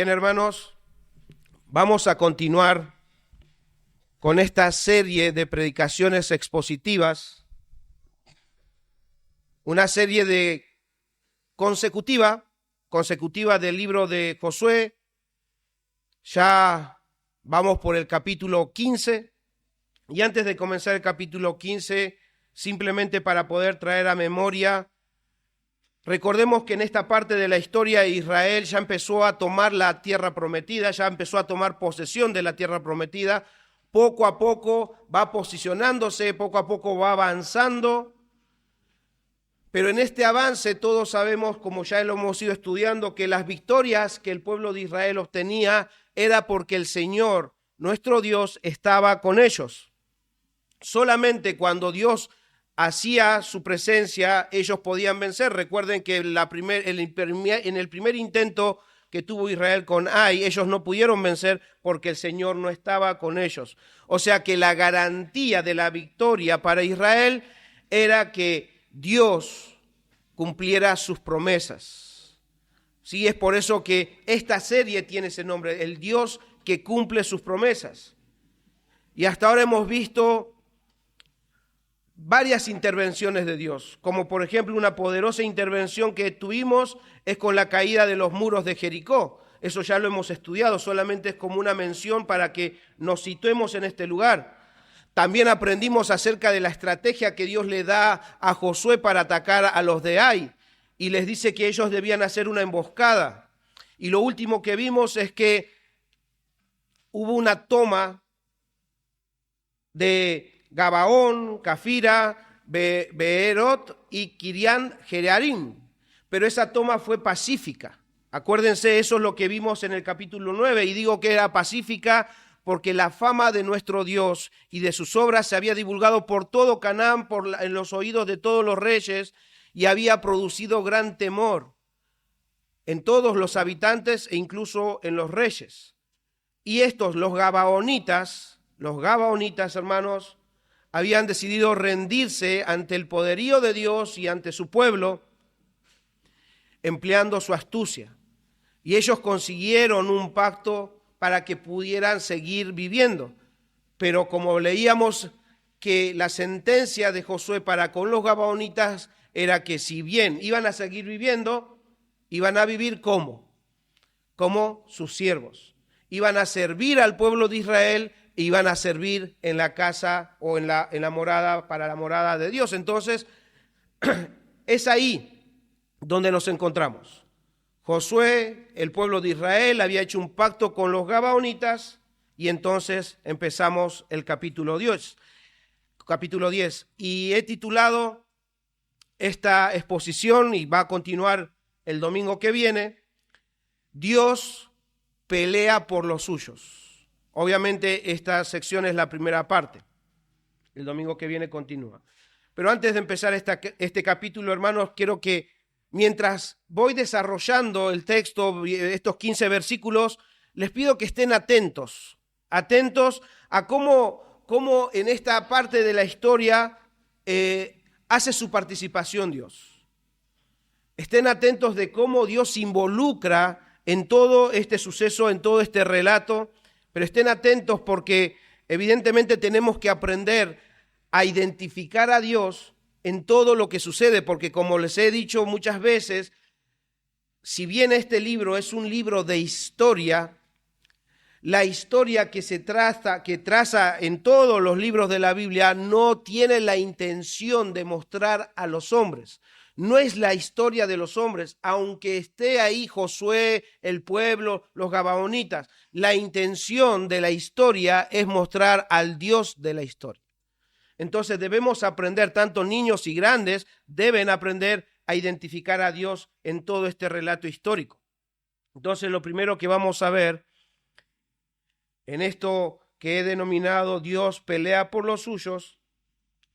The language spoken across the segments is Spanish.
Bien, hermanos, vamos a continuar con esta serie de predicaciones expositivas, una serie consecutiva del libro de Josué. Ya vamos por el capítulo 15, y antes de comenzar el capítulo 15, simplemente para poder traer a memoria, recordemos que en esta parte de la historia Israel ya empezó a tomar la tierra prometida, ya empezó a tomar posesión de la tierra prometida. Poco a poco va posicionándose, poco a poco va avanzando, pero en este avance todos sabemos, como ya lo hemos ido estudiando, que las victorias que el pueblo de Israel obtenía era porque el Señor, nuestro Dios, estaba con ellos. Solamente cuando Dios hacía su presencia, ellos podían vencer. Recuerden que en el primer intento que tuvo Israel con Ai, ellos no pudieron vencer porque el Señor no estaba con ellos. O sea que la garantía de la victoria para Israel era que Dios cumpliera sus promesas. Sí, es por eso que esta serie tiene ese nombre, el Dios que cumple sus promesas. Y hasta ahora hemos visto varias intervenciones de Dios, como por ejemplo una poderosa intervención que tuvimos es con la caída de los muros de Jericó. Eso ya lo hemos estudiado, solamente es como una mención para que nos situemos en este lugar. También aprendimos acerca de la estrategia que Dios le da a Josué para atacar a los de Ai, y les dice que ellos debían hacer una emboscada. Y lo último que vimos es que hubo una toma de Gabaón, Cafira, Beerot y Kirián Jearim, pero esa toma fue pacífica. Acuérdense, eso es lo que vimos en el capítulo 9, y digo que era pacífica porque la fama de nuestro Dios y de sus obras se había divulgado por todo Canaán, en los oídos de todos los reyes, y había producido gran temor en todos los habitantes e incluso en los reyes. Y estos, los gabaonitas, hermanos, habían decidido rendirse ante el poderío de Dios y ante su pueblo, empleando su astucia. Y ellos consiguieron un pacto para que pudieran seguir viviendo. Pero como leíamos que la sentencia de Josué para con los gabaonitas era que si bien iban a seguir viviendo, iban a vivir como sus siervos. Iban a servir al pueblo de Israel, iban a servir en la casa o en la morada, para la morada de Dios. Entonces, es ahí donde nos encontramos. Josué, el pueblo de Israel, había hecho un pacto con los gabaonitas, y entonces empezamos el capítulo 10. Y he titulado esta exposición, y va a continuar el domingo que viene, Dios pelea por los suyos. Obviamente esta sección es la primera parte. El domingo que viene continúa. Pero antes de empezar este capítulo, hermanos, quiero que mientras voy desarrollando el texto, estos 15 versículos, les pido que estén atentos a cómo en esta parte de la historia hace su participación Dios. Estén atentos de cómo Dios se involucra en todo este suceso, en todo este relato. Pero estén atentos porque evidentemente tenemos que aprender a identificar a Dios en todo lo que sucede, porque como les he dicho muchas veces, si bien este libro es un libro de historia, la historia que traza en todos los libros de la Biblia no tiene la intención de mostrar a los hombres. No es la historia de los hombres, aunque esté ahí Josué, el pueblo, los gabaonitas. La intención de la historia es mostrar al Dios de la historia. Entonces debemos aprender, tanto niños y grandes, deben aprender a identificar a Dios en todo este relato histórico. Entonces lo primero que vamos a ver en esto que he denominado Dios pelea por los suyos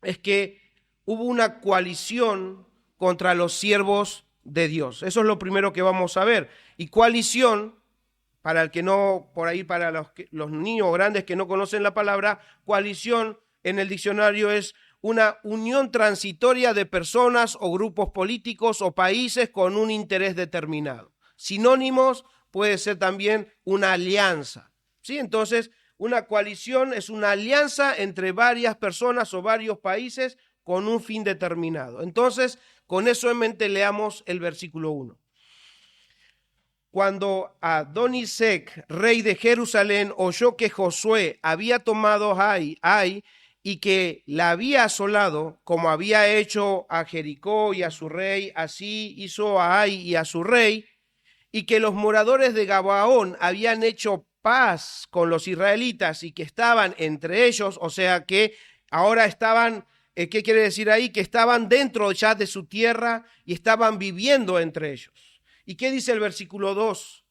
es que hubo una coalición contra los siervos de Dios. Eso es lo primero que vamos a ver. Y coalición, para el que no, por ahí para los niños grandes que no conocen la palabra, coalición en el diccionario es una unión transitoria de personas o grupos políticos o países con un interés determinado. Sinónimos puede ser también una alianza, ¿sí? Entonces, una coalición es una alianza entre varias personas o varios países con un fin determinado. Entonces, con eso en mente, leamos el versículo 1. Cuando Adonisec, rey de Jerusalén, oyó que Josué había tomado Ai y que la había asolado, como había hecho a Jericó y a su rey, así hizo a Ai y a su rey, y que los moradores de Gabaón habían hecho paz con los israelitas y que estaban entre ellos, o sea que ahora estaban, ¿qué quiere decir ahí? Que estaban dentro ya de su tierra y estaban viviendo entre ellos. ¿Y qué dice el versículo 2?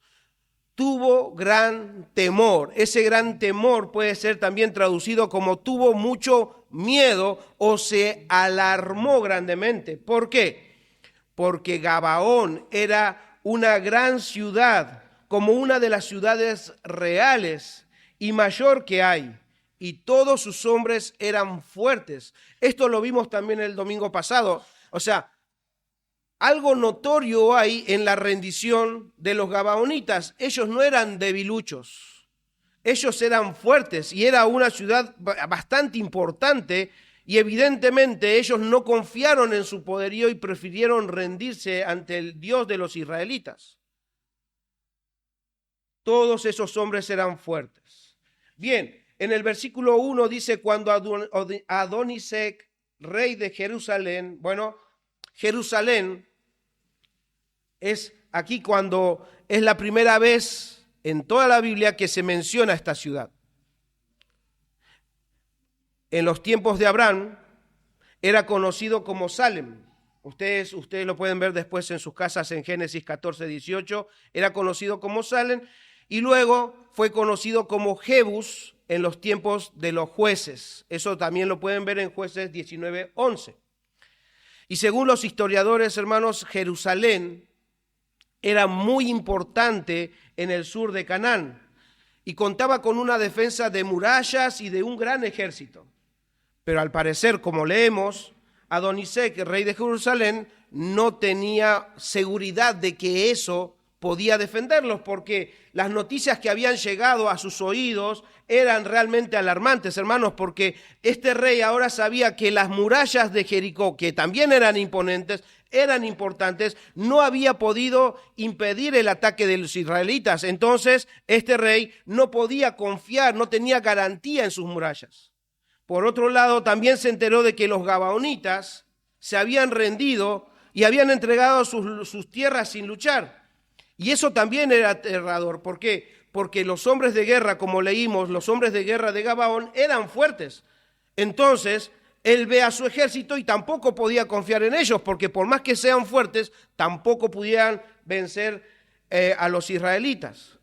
Tuvo gran temor. Ese gran temor puede ser también traducido como tuvo mucho miedo o se alarmó grandemente. ¿Por qué? Porque Gabaón era una gran ciudad, como una de las ciudades reales y mayor que hay, y todos sus hombres eran fuertes. Esto lo vimos también el domingo pasado. O sea, algo notorio hay en la rendición de los gabaonitas. Ellos no eran debiluchos, ellos eran fuertes y era una ciudad bastante importante y evidentemente ellos no confiaron en su poderío y prefirieron rendirse ante el Dios de los israelitas. Todos esos hombres eran fuertes. Bien, en el versículo 1 dice cuando Adonisec, rey de Jerusalén, bueno, Jerusalén es aquí cuando es la primera vez en toda la Biblia que se menciona esta ciudad. En los tiempos de Abraham era conocido como Salem. Ustedes lo pueden ver después en sus casas en Génesis 14, 18. Era conocido como Salem y luego fue conocido como Jebus en los tiempos de los jueces. Eso también lo pueden ver en Jueces 19, 11. Y según los historiadores, hermanos, Jerusalén era muy importante en el sur de Canaán y contaba con una defensa de murallas y de un gran ejército. Pero al parecer, como leemos, Adonisec, rey de Jerusalén, no tenía seguridad de que eso podía defenderlos, porque las noticias que habían llegado a sus oídos eran realmente alarmantes, hermanos, porque este rey ahora sabía que las murallas de Jericó, que también eran imponentes, eran importantes, no había podido impedir el ataque de los israelitas. Entonces, este rey no podía confiar, no tenía garantía en sus murallas. Por otro lado, también se enteró de que los gabaonitas se habían rendido y habían entregado sus tierras sin luchar. Y eso también era aterrador. ¿Por qué? Porque los hombres de guerra, como leímos, los hombres de guerra de Gabaón eran fuertes. Entonces, él ve a su ejército y tampoco podía confiar en ellos, porque por más que sean fuertes, tampoco pudieran vencer a los israelitas.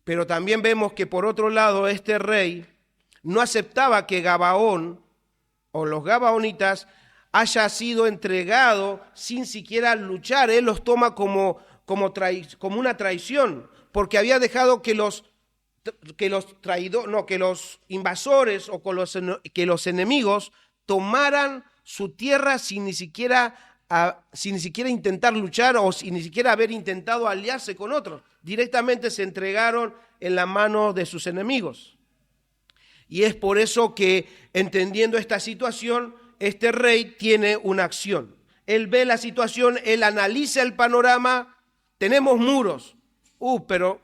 Pero también vemos que por otro lado, este rey no aceptaba que Gabaón o los gabaonitas haya sido entregado sin siquiera luchar. Él los toma como una traición, porque había dejado que los invasores o que los enemigos tomaran su tierra sin ni siquiera intentar luchar o sin ni siquiera haber intentado aliarse con otros. Directamente se entregaron en la mano de sus enemigos. Y es por eso que, entendiendo esta situación, este rey tiene una acción. Él ve la situación, él analiza el panorama. Tenemos muros, pero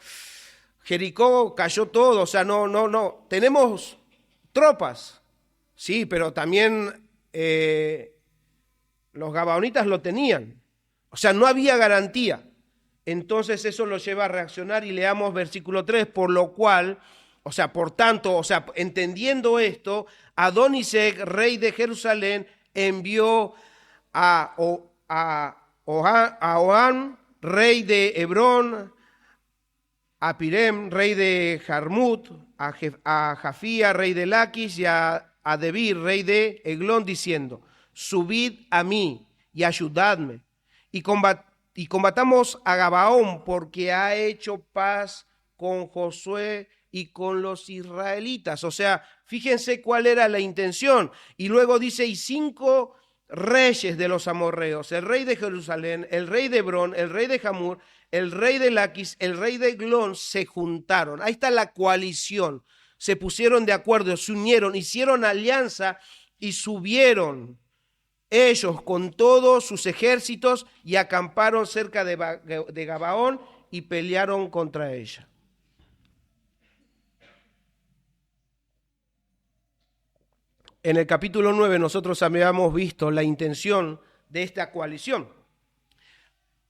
Jericó cayó todo, o sea, no. Tenemos tropas, sí, pero también los gabaonitas lo tenían. O sea, no había garantía. Entonces eso lo lleva a reaccionar y leamos versículo 3, por lo cual, por tanto, entendiendo esto, Adonisec, rey de Jerusalén, envió a Ohán, rey de Hebrón, a Pirem, rey de Jarmut, a Jafía, rey de Laquis, y a Debir, rey de Eglón, diciendo: subid a mí y ayudadme, y combatamos a Gabaón, porque ha hecho paz con Josué y con los israelitas. O sea, fíjense cuál era la intención. Y luego dice, y 5 reyes de los amorreos, el rey de Jerusalén, el rey de Hebrón, el rey de Jamur, el rey de Laquis, el rey de Eglón se juntaron. Ahí está la coalición. Se pusieron de acuerdo, se unieron, hicieron alianza y subieron ellos con todos sus ejércitos y acamparon cerca de Gabaón y pelearon contra ella. En el capítulo 9 nosotros habíamos visto la intención de esta coalición.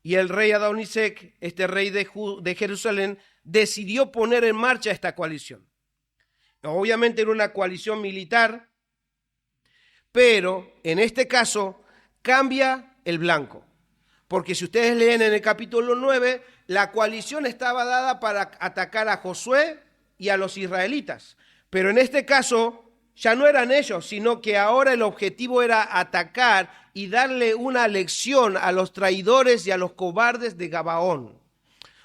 Y el rey Adonisec, este rey de Jerusalén, decidió poner en marcha esta coalición. Obviamente era una coalición militar, pero en este caso cambia el blanco. Porque si ustedes leen en el capítulo 9, la coalición estaba dada para atacar a Josué y a los israelitas. Pero en este caso ya no eran ellos, sino que ahora el objetivo era atacar y darle una lección a los traidores y a los cobardes de Gabaón.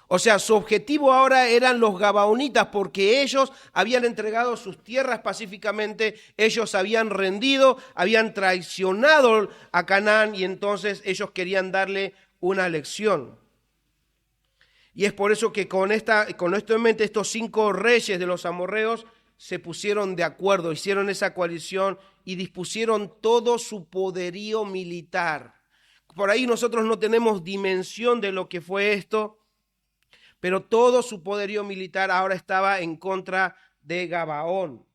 O sea, su objetivo ahora eran los gabaonitas, porque ellos habían entregado sus tierras pacíficamente, ellos habían rendido, habían traicionado a Canaán y entonces ellos querían darle una lección. Y es por eso que con esto en mente, estos 5 reyes de los amorreos se pusieron de acuerdo, hicieron esa coalición y dispusieron todo su poderío militar. Por ahí nosotros no tenemos dimensión de lo que fue esto, pero todo su poderío militar ahora estaba en contra de Gabaón.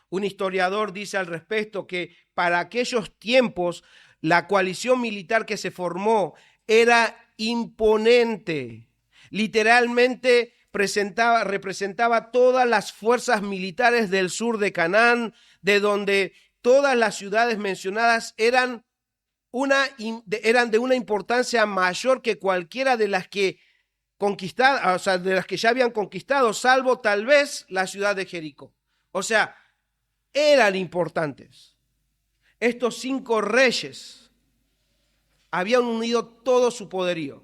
Un historiador dice al respecto que para aquellos tiempos la coalición militar que se formó era imponente. Literalmente representaba todas las fuerzas militares del sur de Canaán, de donde todas las ciudades mencionadas eran de una importancia mayor que cualquiera de las que conquistadas, o sea, de las que ya habían conquistado, salvo tal vez la ciudad de Jericó. O sea, eran importantes. Estos 5 reyes habían unido todo su poderío.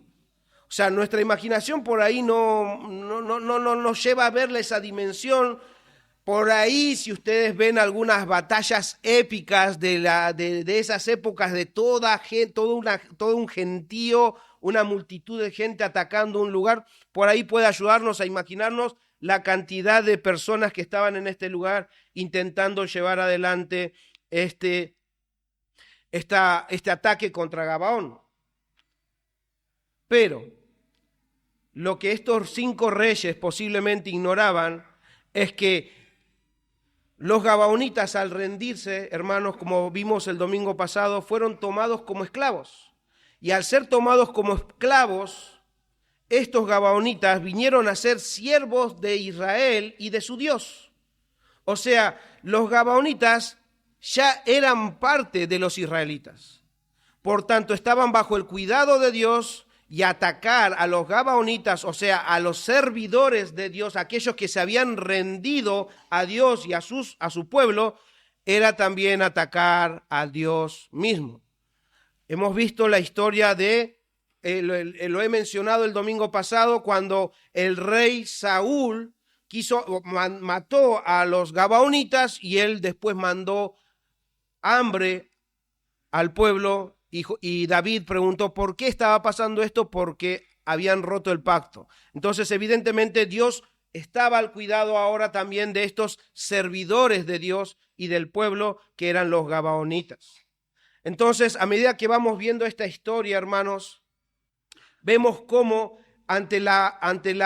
O sea, nuestra imaginación por ahí no nos lleva a verle esa dimensión. Por ahí, si ustedes ven algunas batallas épicas de esas épocas, de todo un gentío, una multitud de gente atacando un lugar, por ahí puede ayudarnos a imaginarnos la cantidad de personas que estaban en este lugar intentando llevar adelante este ataque contra Gabaón. Pero lo que estos 5 reyes posiblemente ignoraban es que los gabaonitas, al rendirse, hermanos, como vimos el domingo pasado, fueron tomados como esclavos. Y al ser tomados como esclavos, estos gabaonitas vinieron a ser siervos de Israel y de su Dios. O sea, los gabaonitas ya eran parte de los israelitas. Por tanto, estaban bajo el cuidado de Dios, y atacar a los gabaonitas, o sea, a los servidores de Dios, aquellos que se habían rendido a Dios y a su pueblo, era también atacar a Dios mismo. Hemos visto la historia lo he mencionado el domingo pasado, cuando el rey Saúl mató a los gabaonitas y él después mandó hambre al pueblo. Y David preguntó por qué estaba pasando esto, porque habían roto el pacto. Entonces, evidentemente, Dios estaba al cuidado ahora también de estos servidores de Dios y del pueblo que eran los gabaonitas. Entonces, a medida que vamos viendo esta historia, hermanos, vemos cómo ante la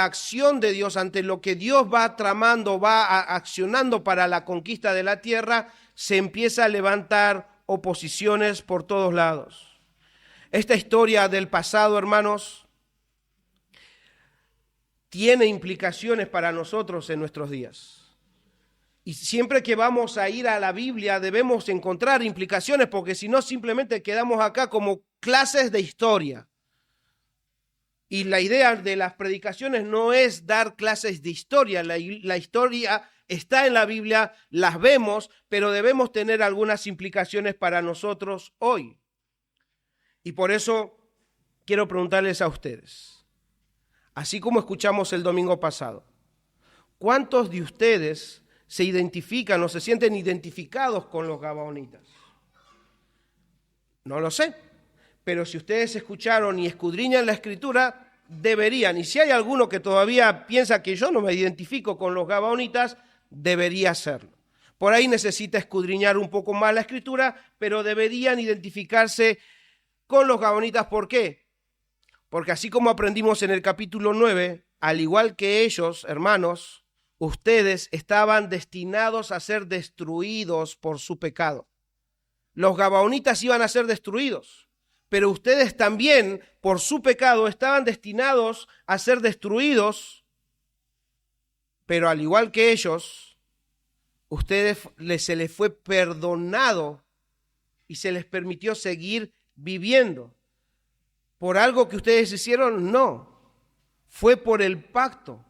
acción de Dios, ante lo que Dios va tramando, accionando para la conquista de la tierra, se empieza a levantar oposiciones por todos lados. Esta historia del pasado, hermanos, tiene implicaciones para nosotros en nuestros días. Y siempre que vamos a ir a la Biblia debemos encontrar implicaciones, porque si no simplemente quedamos acá como clases de historia. Y la idea de las predicaciones no es dar clases de historia. La historia está en la Biblia, las vemos, pero debemos tener algunas implicaciones para nosotros hoy. Y por eso quiero preguntarles a ustedes, así como escuchamos el domingo pasado, ¿cuántos de ustedes se identifican o se sienten identificados con los gabaonitas? No lo sé, pero si ustedes escucharon y escudriñan la Escritura, deberían. Y si hay alguno que todavía piensa que yo no me identifico con los gabaonitas, debería hacerlo. Por ahí necesita escudriñar un poco más la Escritura, pero deberían identificarse con los gabaonitas. ¿Por qué? Porque así como aprendimos en el capítulo 9, al igual que ellos, hermanos, ustedes estaban destinados a ser destruidos por su pecado. Los gabaonitas iban a ser destruidos, pero ustedes también, por su pecado, estaban destinados a ser destruidos, pero al igual que ellos, ustedes se les fue perdonado y se les permitió seguir viviendo. ¿Por algo que ustedes hicieron? No, fue por el pacto.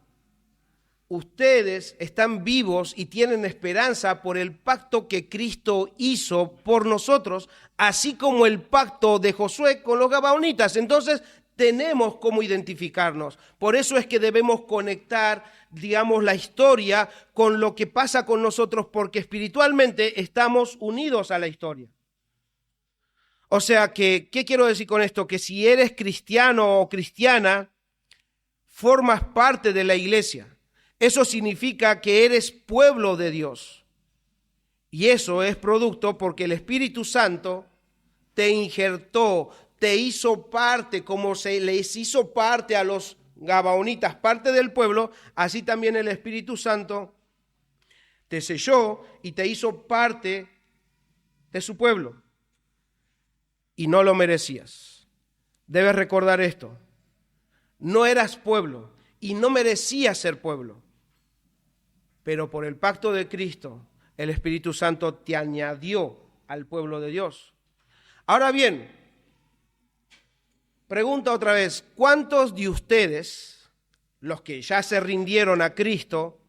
Ustedes están vivos y tienen esperanza por el pacto que Cristo hizo por nosotros, así como el pacto de Josué con los gabaonitas. Entonces, tenemos cómo identificarnos. Por eso es que debemos conectar, digamos, la historia con lo que pasa con nosotros, porque espiritualmente estamos unidos a la historia. O sea que, ¿qué quiero decir con esto? Que si eres cristiano o cristiana, formas parte de la iglesia. Eso significa que eres pueblo de Dios. Y eso es producto porque el Espíritu Santo te injertó, te hizo parte, como se les hizo parte a los gabaonitas, parte del pueblo, así también el Espíritu Santo te selló y te hizo parte de su pueblo. Y no lo merecías. Debes recordar esto. No eras pueblo y no merecías ser pueblo. Pero por el pacto de Cristo, el Espíritu Santo te añadió al pueblo de Dios. Ahora bien, pregunta otra vez, ¿cuántos de ustedes, los que ya se rindieron a Cristo,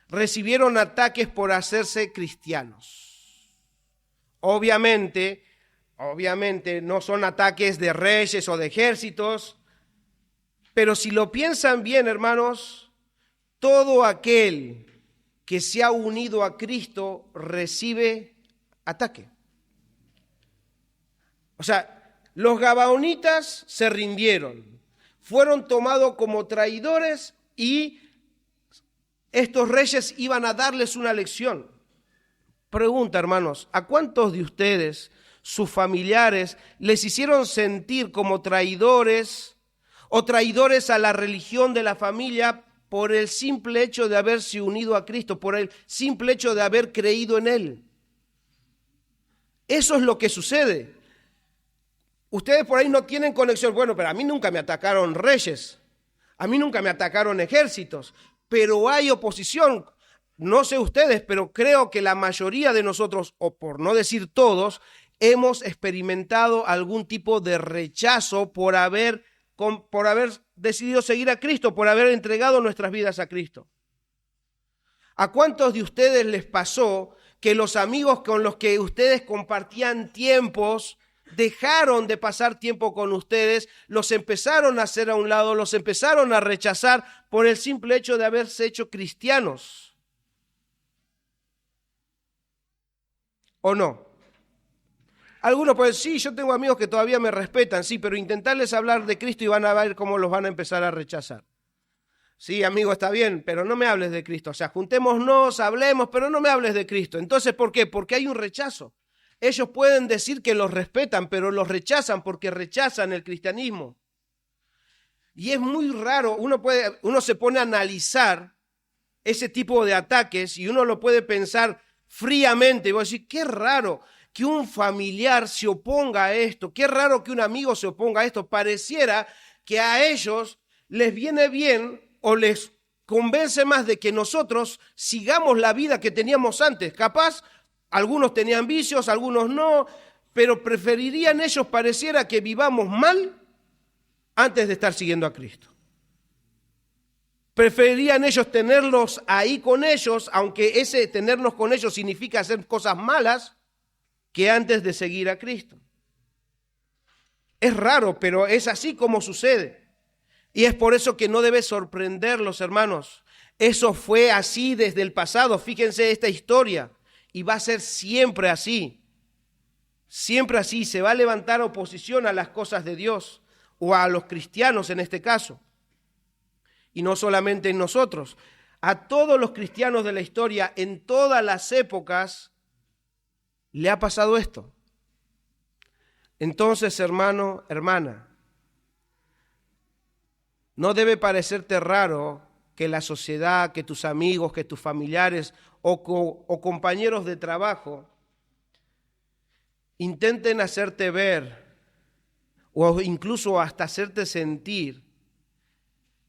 recibieron ataques por hacerse cristianos? Obviamente no son ataques de reyes o de ejércitos, pero si lo piensan bien, hermanos, todo aquel que se ha unido a Cristo recibe ataque. O sea, los gabaonitas se rindieron, fueron tomados como traidores y estos reyes iban a darles una lección. Pregunta, hermanos, ¿a cuántos de ustedes, sus familiares, les hicieron sentir como traidores o traidores a la religión de la familia por el simple hecho de haberse unido a Cristo, por el simple hecho de haber creído en Él? Eso es lo que sucede. Ustedes por ahí no tienen conexión. Bueno, pero a mí nunca me atacaron reyes, a mí nunca me atacaron ejércitos, pero hay oposición. No sé ustedes, pero creo que la mayoría de nosotros, o por no decir todos, hemos experimentado algún tipo de rechazo por haber decidido seguir a Cristo, por haber entregado nuestras vidas a Cristo. ¿A cuántos de ustedes les pasó que los amigos con los que ustedes compartían tiempos dejaron de pasar tiempo con ustedes, los empezaron a hacer a un lado, los empezaron a rechazar por el simple hecho de haberse hecho cristianos? ¿O no? Algunos pueden decir, sí, yo tengo amigos que todavía me respetan, sí, pero intentarles hablar de Cristo y van a ver cómo los van a empezar a rechazar. Sí, amigo, está bien, pero no me hables de Cristo. O sea, juntémonos, hablemos, pero no me hables de Cristo. Entonces, ¿por qué? Porque hay un rechazo. Ellos pueden decir que los respetan, pero los rechazan porque rechazan el cristianismo. Y es muy raro, uno se pone a analizar ese tipo de ataques y uno lo puede pensar fríamente y voy a decir, qué raro que un familiar se oponga a esto, qué raro que un amigo se oponga a esto. Pareciera que a ellos les viene bien o les convence más de que nosotros sigamos la vida que teníamos antes. Capaz, algunos tenían vicios, algunos no, pero preferirían ellos, pareciera, que vivamos mal antes de estar siguiendo a Cristo. Preferirían ellos tenerlos ahí con ellos, aunque ese tenernos con ellos significa hacer cosas malas, que antes de seguir a Cristo. Es raro, pero es así como sucede. Y es por eso que no debe sorprenderlos, hermanos. Eso fue así desde el pasado. Fíjense esta historia. Y va a ser siempre así. Siempre así se va a levantar oposición a las cosas de Dios, o a los cristianos en este caso. Y no solamente en nosotros. A todos los cristianos de la historia, en todas las épocas, le ha pasado esto. Entonces, hermano, hermana, no debe parecerte raro que la sociedad, que tus amigos, que tus familiares o compañeros de trabajo intenten hacerte ver o incluso hasta hacerte sentir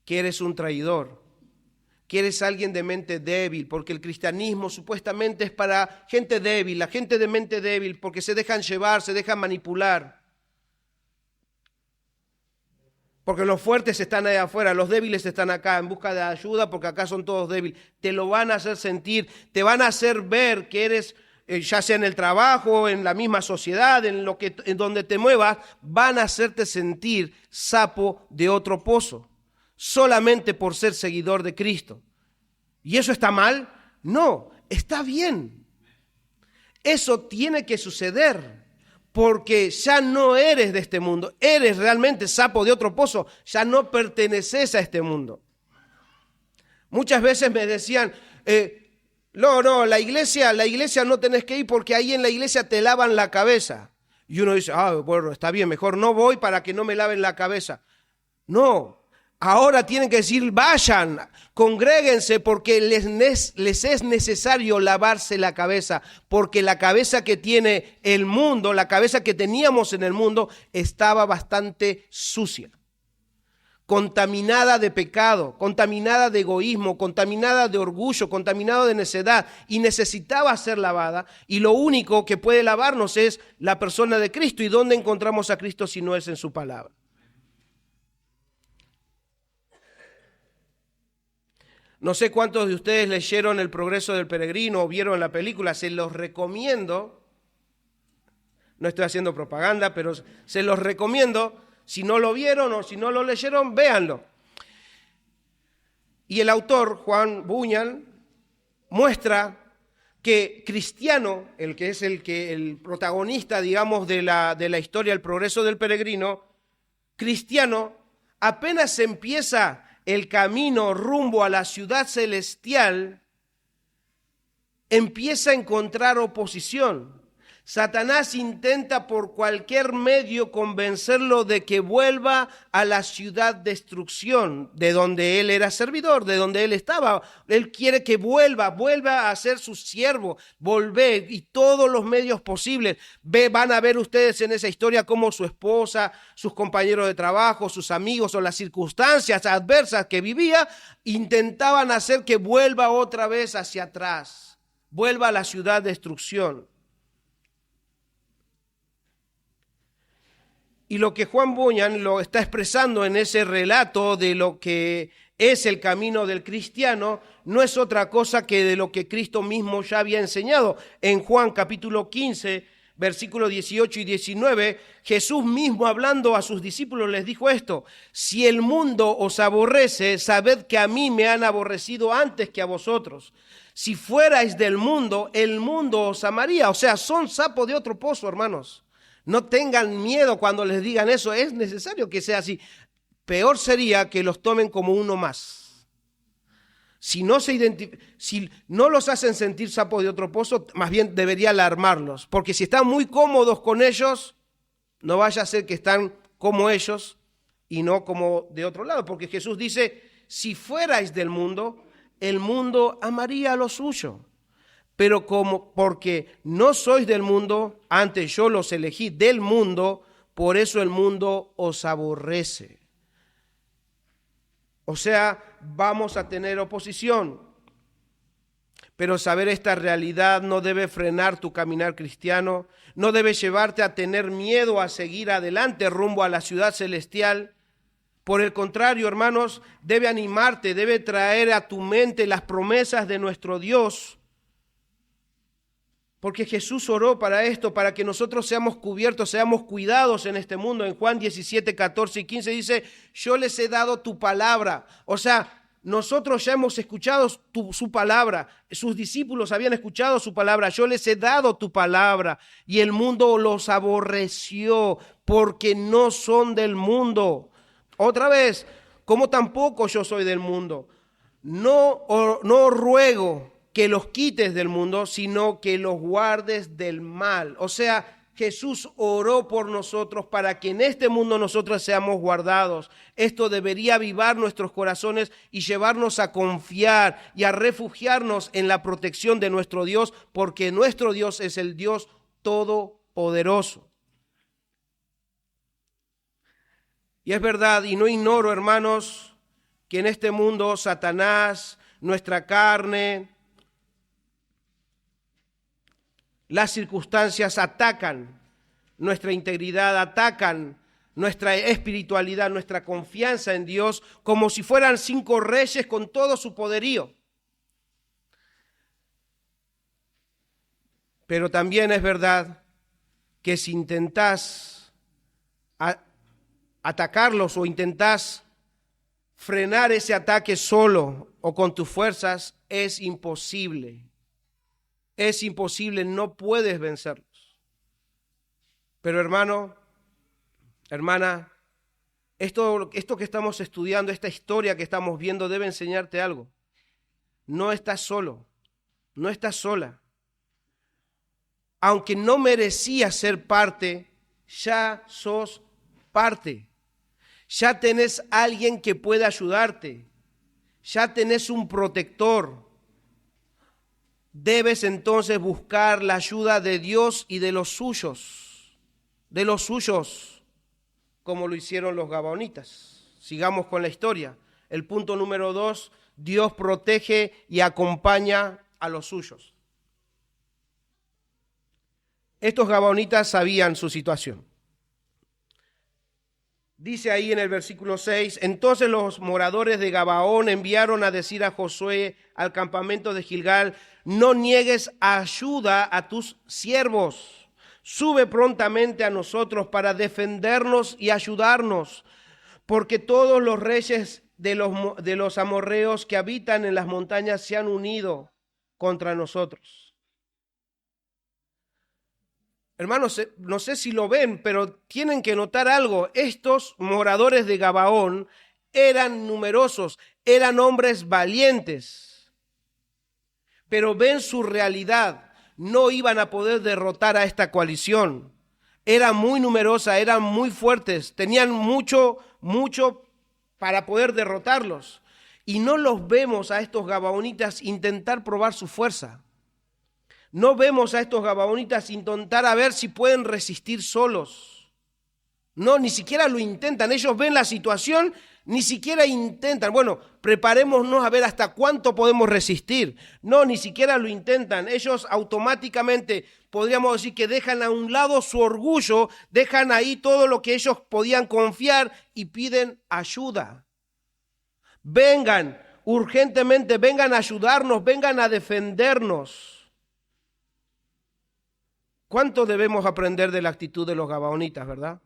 que eres un traidor, que eres alguien de mente débil, porque el cristianismo supuestamente es para gente débil, la gente de mente débil, porque se dejan llevar, se dejan manipular. Porque los fuertes están allá afuera, los débiles están acá en busca de ayuda, porque acá son todos débiles. Te lo van a hacer sentir, te van a hacer ver que eres, ya sea en el trabajo, en la misma sociedad, en donde te muevas, van a hacerte sentir sapo de otro pozo, solamente por ser seguidor de Cristo. ¿Y eso está mal? No, está bien. Eso tiene que suceder. Porque ya no eres de este mundo, eres realmente sapo de otro pozo, ya no perteneces a este mundo. Muchas veces me decían, no, la iglesia no tenés que ir porque ahí en la iglesia te lavan la cabeza. Y uno dice, bueno, está bien, mejor no voy para que no me laven la cabeza. No, ahora tienen que decir, vayan, congréguense porque les es necesario lavarse la cabeza, porque la cabeza que tiene el mundo, la cabeza que teníamos en el mundo, estaba bastante sucia, contaminada de pecado, contaminada de egoísmo, contaminada de orgullo, contaminada de necedad, y necesitaba ser lavada, y lo único que puede lavarnos es la persona de Cristo. ¿Y dónde encontramos a Cristo si no es en su palabra? No sé cuántos de ustedes leyeron El progreso del peregrino o vieron la película, se los recomiendo. No estoy haciendo propaganda, pero se los recomiendo. Si no lo vieron o si no lo leyeron, véanlo. Y el autor, Juan Bunyan, muestra que Cristiano, el que es el protagonista, digamos, de la historia El progreso del peregrino, Cristiano, apenas empieza el camino rumbo a la ciudad celestial, empieza a encontrar oposición. Satanás intenta por cualquier medio convencerlo de que vuelva a la ciudad de destrucción, de donde él era servidor, de donde él estaba. Él quiere que vuelva a ser su siervo, volver, y todos los medios posibles. Van a ver ustedes en esa historia cómo su esposa, sus compañeros de trabajo, sus amigos o las circunstancias adversas que vivía, intentaban hacer que vuelva otra vez hacia atrás, vuelva a la ciudad de destrucción. Y lo que Juan Bunyan lo está expresando en ese relato de lo que es el camino del cristiano, no es otra cosa que de lo que Cristo mismo ya había enseñado. En Juan capítulo 15, versículos 18 y 19, Jesús mismo hablando a sus discípulos les dijo esto: si el mundo os aborrece, sabed que a mí me han aborrecido antes que a vosotros. Si fuerais del mundo, el mundo os amaría. O sea, son sapos de otro pozo, hermanos. No tengan miedo cuando les digan eso, es necesario que sea así. Peor sería que los tomen como uno más. Si no los hacen sentir sapos de otro pozo, más bien debería alarmarlos. Porque si están muy cómodos con ellos, no vaya a ser que están como ellos y no como de otro lado. Porque Jesús dice, si fuerais del mundo, el mundo amaría a lo suyo. Pero porque no sois del mundo, antes yo los elegí del mundo, por eso el mundo os aborrece. O sea, vamos a tener oposición. Pero saber esta realidad no debe frenar tu caminar cristiano, no debe llevarte a tener miedo a seguir adelante rumbo a la ciudad celestial. Por el contrario, hermanos, debe animarte, debe traer a tu mente las promesas de nuestro Dios. Porque Jesús oró para esto, para que nosotros seamos cubiertos, seamos cuidados en este mundo. En Juan 17, 14 y 15 dice, yo les he dado tu palabra. O sea, nosotros ya hemos escuchado su palabra, sus discípulos habían escuchado su palabra, yo les he dado tu palabra y el mundo los aborreció porque no son del mundo. Otra vez, como tampoco yo soy del mundo. No ruego que los quites del mundo, sino que los guardes del mal. O sea, Jesús oró por nosotros para que en este mundo nosotros seamos guardados. Esto debería avivar nuestros corazones y llevarnos a confiar y a refugiarnos en la protección de nuestro Dios, porque nuestro Dios es el Dios todopoderoso. Y es verdad, y no ignoro, hermanos, que en este mundo Satanás, nuestra carne, las circunstancias atacan nuestra integridad, atacan nuestra espiritualidad, nuestra confianza en Dios, como si fueran 5 reyes con todo su poderío. Pero también es verdad que si intentás atacarlos o intentás frenar ese ataque solo o con tus fuerzas, es imposible. Es imposible, no puedes vencerlos. Pero hermano, hermana, esto que estamos estudiando, esta historia que estamos viendo debe enseñarte algo. No estás solo, no estás sola. Aunque no merecías ser parte, ya sos parte. Ya tenés alguien que puede ayudarte. Ya tenés un protector. Debes entonces buscar la ayuda de Dios y de los suyos, como lo hicieron los gabaonitas. Sigamos con la historia. El punto número 2, Dios protege y acompaña a los suyos. Estos gabaonitas sabían su situación. Dice ahí en el versículo 6, entonces los moradores de Gabaón enviaron a decir a Josué al campamento de Gilgal, no niegues ayuda a tus siervos, sube prontamente a nosotros para defendernos y ayudarnos, porque todos los reyes de los amorreos que habitan en las montañas se han unido contra nosotros. Hermanos, no sé si lo ven, pero tienen que notar algo. Estos moradores de Gabaón eran numerosos, eran hombres valientes, pero ven su realidad. No iban a poder derrotar a esta coalición. Era muy numerosa, eran muy fuertes, tenían mucho para poder derrotarlos. Y no los vemos a estos gabaonitas intentar probar su fuerza. No vemos a estos gabaonitas intentar a ver si pueden resistir solos. No, ni siquiera lo intentan. Ellos ven la situación, ni siquiera intentan. Bueno, preparémonos a ver hasta cuánto podemos resistir. No, ni siquiera lo intentan. Ellos automáticamente, podríamos decir que dejan a un lado su orgullo, dejan ahí todo lo que ellos podían confiar y piden ayuda. Vengan, urgentemente, vengan a ayudarnos, vengan a defendernos. ¿Cuánto debemos aprender de la actitud de los gabaonitas, verdad?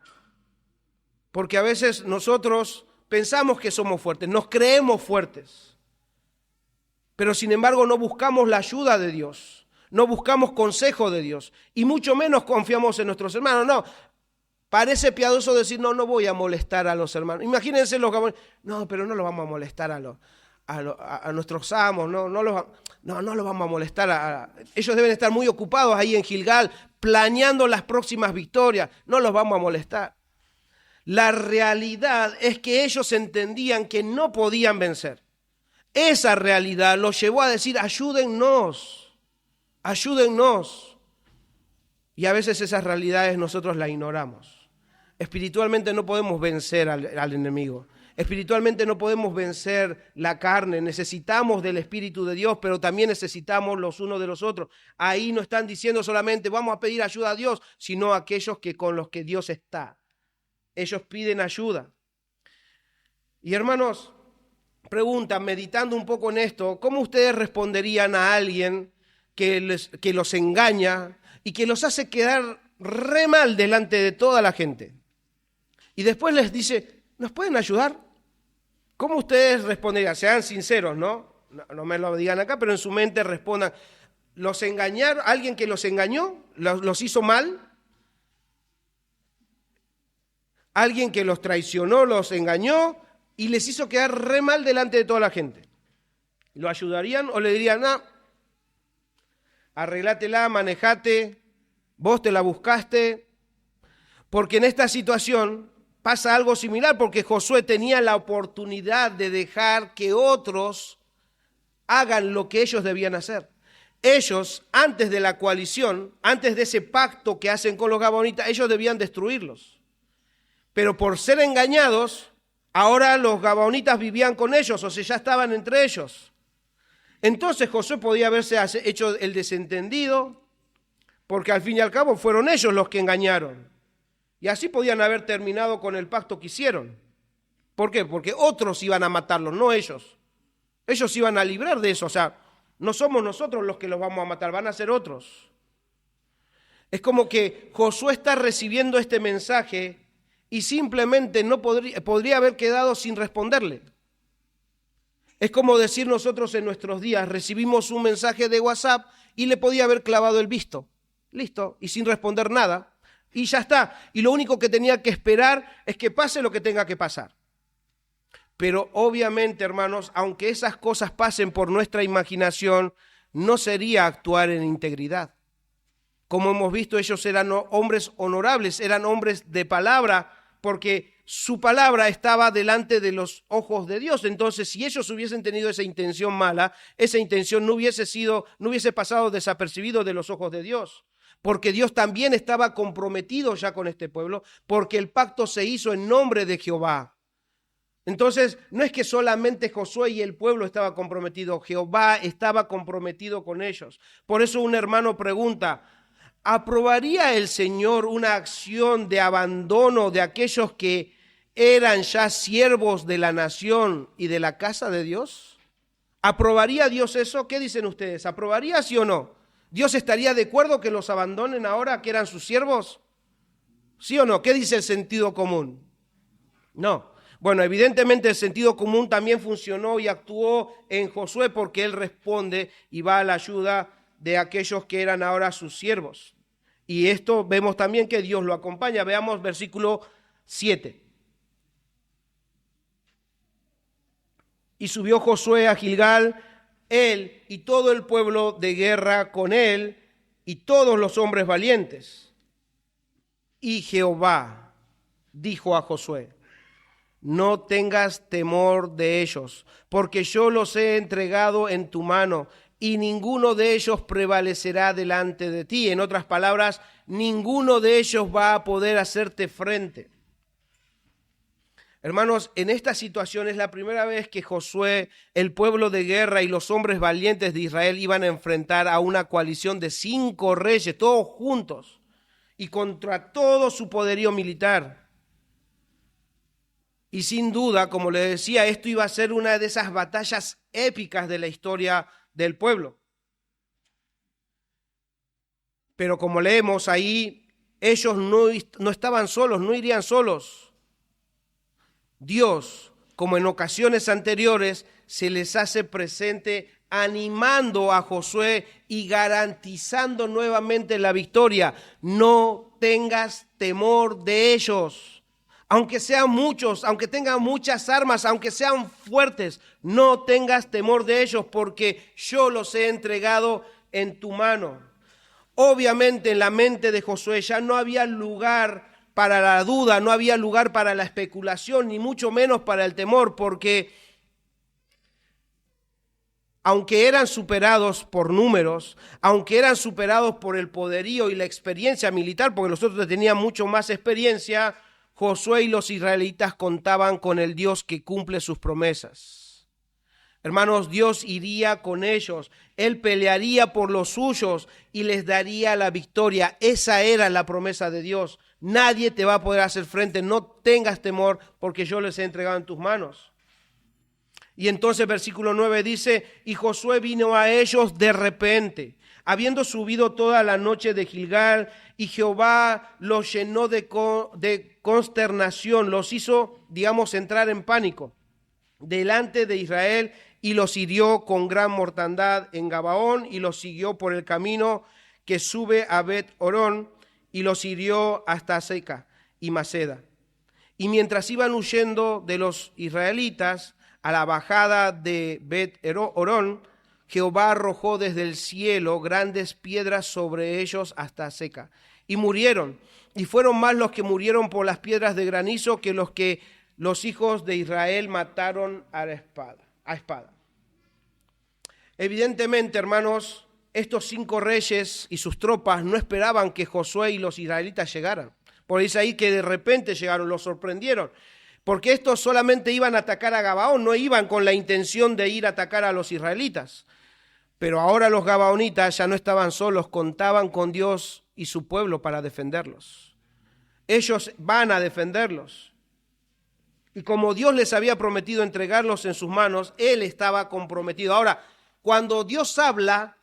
Porque a veces nosotros pensamos que somos fuertes, nos creemos fuertes, pero sin embargo no buscamos la ayuda de Dios, no buscamos consejo de Dios y mucho menos confiamos en nuestros hermanos. No, parece piadoso decir, no voy a molestar a los hermanos. Imagínense los gabaonitas, no, pero no los vamos a molestar a nuestros amos, no los vamos a molestar. Ellos deben estar muy ocupados ahí en Gilgal, planeando las próximas victorias, no los vamos a molestar. La realidad es que ellos entendían que no podían vencer. Esa realidad los llevó a decir, ayúdennos. Y a veces esas realidades nosotros las ignoramos. Espiritualmente no podemos vencer al enemigo. Espiritualmente no podemos vencer la carne, necesitamos del Espíritu de Dios, pero también necesitamos los unos de los otros. Ahí no están diciendo solamente vamos a pedir ayuda a Dios, sino a aquellos con los que Dios está. Ellos piden ayuda. Y hermanos, preguntan, meditando un poco en esto, ¿cómo ustedes responderían a alguien que los engaña y que los hace quedar re mal delante de toda la gente? Y después les dice, ¿nos pueden ayudar? ¿Cómo ustedes responderían? Sean sinceros, ¿no? No me lo digan acá, pero en su mente respondan. ¿Los engañaron? ¿Alguien que los engañó? ¿Los hizo mal? ¿Alguien que los traicionó, los engañó y les hizo quedar re mal delante de toda la gente? ¿Lo ayudarían o le dirían, no, arreglátela, manejate, vos te la buscaste? Porque en esta situación pasa algo similar, porque Josué tenía la oportunidad de dejar que otros hagan lo que ellos debían hacer. Ellos, antes de la coalición, antes de ese pacto que hacen con los gabaonitas, ellos debían destruirlos. Pero por ser engañados, ahora los gabaonitas vivían con ellos, o sea, ya estaban entre ellos. Entonces Josué podía haberse hecho el desentendido, porque al fin y al cabo fueron ellos los que engañaron. Y así podían haber terminado con el pacto que hicieron. ¿Por qué? Porque otros iban a matarlos, no ellos. Ellos iban a librar de eso, o sea, no somos nosotros los que los vamos a matar, van a ser otros. Es como que Josué está recibiendo este mensaje y simplemente no podría haber quedado sin responderle. Es como decir nosotros en nuestros días, recibimos un mensaje de WhatsApp y le podía haber clavado el visto. Listo, y sin responder nada. Y ya está. Y lo único que tenía que esperar es que pase lo que tenga que pasar. Pero obviamente, hermanos, aunque esas cosas pasen por nuestra imaginación, no sería actuar en integridad. Como hemos visto, ellos eran hombres honorables, eran hombres de palabra, porque su palabra estaba delante de los ojos de Dios. Entonces, si ellos hubiesen tenido esa intención mala, esa intención no hubiese pasado desapercibido de los ojos de Dios. Porque Dios también estaba comprometido ya con este pueblo, porque el pacto se hizo en nombre de Jehová. Entonces, no es que solamente Josué y el pueblo estaba comprometido, Jehová estaba comprometido con ellos. Por eso un hermano pregunta, ¿aprobaría el Señor una acción de abandono de aquellos que eran ya siervos de la nación y de la casa de Dios? ¿Aprobaría Dios eso? ¿Qué dicen ustedes? ¿Aprobaría sí o no? ¿Dios estaría de acuerdo que los abandonen ahora que eran sus siervos? ¿Sí o no? ¿Qué dice el sentido común? No. Bueno, evidentemente el sentido común también funcionó y actuó en Josué porque él responde y va a la ayuda de aquellos que eran ahora sus siervos. Y esto vemos también que Dios lo acompaña. Veamos versículo 7. Y subió Josué a Gilgal, él y todo el pueblo de guerra con él y todos los hombres valientes. Y Jehová dijo a Josué, no tengas temor de ellos, porque yo los he entregado en tu mano, y ninguno de ellos prevalecerá delante de ti. En otras palabras, ninguno de ellos va a poder hacerte frente. Hermanos, en esta situación es la primera vez que Josué, el pueblo de guerra y los hombres valientes de Israel iban a enfrentar a una coalición de 5 reyes, todos juntos, y contra todo su poderío militar. Y sin duda, como le decía, esto iba a ser una de esas batallas épicas de la historia del pueblo. Pero como leemos ahí, ellos no estaban solos, no irían solos. Dios, como en ocasiones anteriores, se les hace presente animando a Josué y garantizando nuevamente la victoria. No tengas temor de ellos. Aunque sean muchos, aunque tengan muchas armas, aunque sean fuertes, no tengas temor de ellos porque yo los he entregado en tu mano. Obviamente en la mente de Josué ya no había lugar para la duda, no había lugar para la especulación, ni mucho menos para el temor, porque aunque eran superados por números, aunque eran superados por el poderío y la experiencia militar, porque los otros tenían mucho más experiencia, Josué y los israelitas contaban con el Dios que cumple sus promesas. Hermanos, Dios iría con ellos, Él pelearía por los suyos y les daría la victoria. Esa era la promesa de Dios. Nadie te va a poder hacer frente, no tengas temor porque yo les he entregado en tus manos. Y entonces versículo 9 dice, y Josué vino a ellos de repente, habiendo subido toda la noche de Gilgal, y Jehová los llenó de consternación, los hizo, entrar en pánico. delante de Israel y los hirió con gran mortandad en Gabaón y los siguió por el camino que sube a Bet-Horón y los hirió hasta Seca y Maceda. Y mientras iban huyendo de los israelitas a la bajada de Bet-Horón, Jehová arrojó desde el cielo grandes piedras sobre ellos hasta Seca y murieron. Y fueron más los que murieron por las piedras de granizo que los hijos de Israel mataron a espada. Evidentemente, hermanos, estos 5 reyes y sus tropas no esperaban que Josué y los israelitas llegaran. Por eso ahí que de repente llegaron, los sorprendieron. Porque estos solamente iban a atacar a Gabaón, no iban con la intención de ir a atacar a los israelitas. Pero ahora los gabaonitas ya no estaban solos, contaban con Dios y su pueblo para defenderlos. Ellos van a defenderlos. Y como Dios les había prometido entregarlos en sus manos, Él estaba comprometido. Ahora, cuando Dios habla,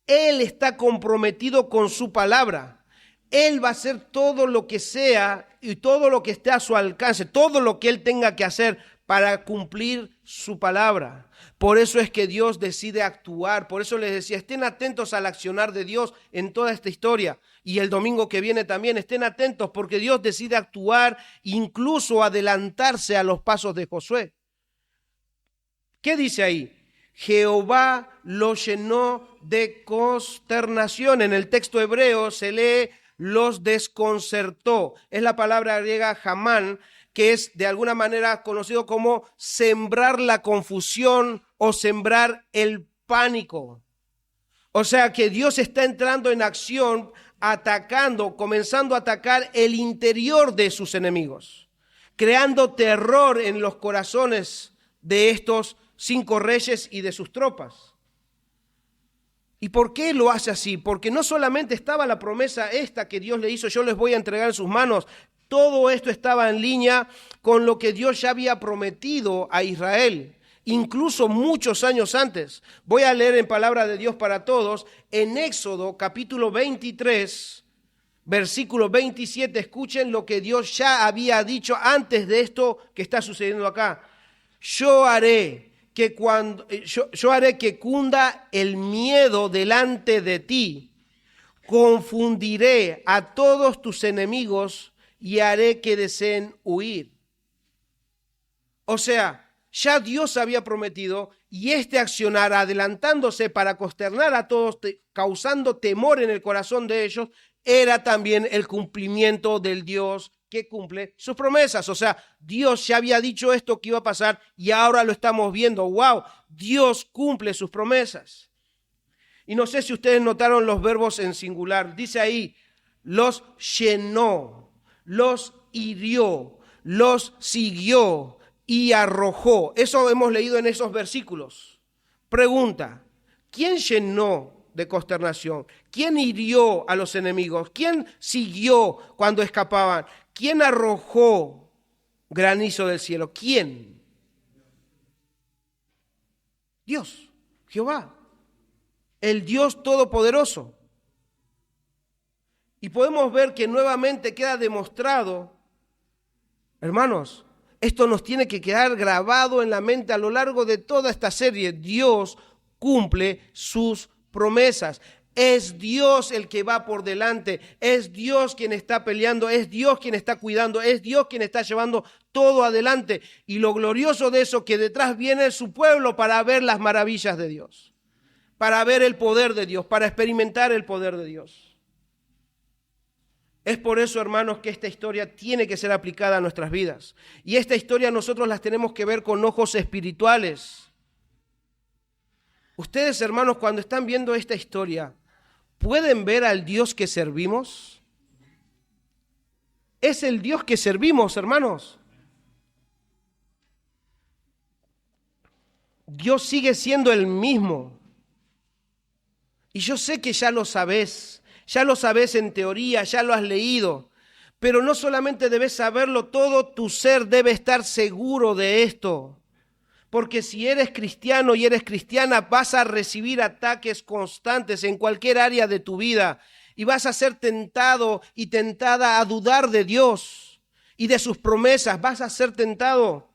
Él está comprometido con su palabra. Él va a hacer todo lo que sea y todo lo que esté a su alcance, todo lo que Él tenga que hacer para cumplir su palabra. Por eso es que Dios decide actuar. Por eso les decía, estén atentos al accionar de Dios en toda esta historia. Y el domingo que viene también estén atentos porque Dios decide actuar, incluso adelantarse a los pasos de Josué. ¿Qué dice ahí? Jehová lo llenó de consternación. En el texto hebreo se lee los desconcertó. Es la palabra griega jamán, que es de alguna manera conocido como sembrar la confusión o sembrar el pánico. O sea que Dios está entrando en acción, atacando, comenzando a atacar el interior de sus enemigos, creando terror en los corazones de estos 5 reyes y de sus tropas. ¿Y por qué lo hace así? Porque no solamente estaba la promesa esta que Dios le hizo, yo les voy a entregar en sus manos. Todo esto estaba en línea con lo que Dios ya había prometido a Israel, incluso muchos años antes. Voy a leer en palabra de Dios para todos, en Éxodo capítulo 23, versículo 27, escuchen lo que Dios ya había dicho antes de esto que está sucediendo acá. Yo haré que cunda el miedo delante de ti, confundiré a todos tus enemigos y haré que deseen huir. O sea, ya Dios había prometido y este accionar adelantándose para consternar a todos, causando temor en el corazón de ellos, era también el cumplimiento del Dios que cumple sus promesas. O sea, Dios ya había dicho esto que iba a pasar y ahora lo estamos viendo. ¡Wow! Dios cumple sus promesas. Y no sé si ustedes notaron los verbos en singular. Dice ahí, los llenó, los hirió, los siguió y arrojó. Eso hemos leído en esos versículos. Pregunta, ¿quién llenó de consternación? ¿Quién hirió a los enemigos? ¿Quién siguió cuando escapaban? ¿Quién arrojó granizo del cielo? ¿Quién? Dios, Jehová, el Dios Todopoderoso. Y podemos ver que nuevamente queda demostrado, hermanos, esto nos tiene que quedar grabado en la mente a lo largo de toda esta serie. Dios cumple sus promesas. Es Dios el que va por delante, es Dios quien está peleando, es Dios quien está cuidando, es Dios quien está llevando todo adelante. Y lo glorioso de eso, que detrás viene su pueblo para ver las maravillas de Dios, para ver el poder de Dios, para experimentar el poder de Dios. Es por eso, hermanos, que esta historia tiene que ser aplicada a nuestras vidas. Y esta historia nosotros las tenemos que ver con ojos espirituales. Ustedes, hermanos, cuando están viendo esta historia, ¿pueden ver al Dios que servimos? Es el Dios que servimos, hermanos. Dios sigue siendo el mismo. Y yo sé que ya lo sabes en teoría, ya lo has leído. Pero no solamente debes saberlo, todo tu ser debe estar seguro de esto. Porque si eres cristiano y eres cristiana, vas a recibir ataques constantes en cualquier área de tu vida. Y vas a ser tentado y tentada a dudar de Dios y de sus promesas. Vas a ser tentado.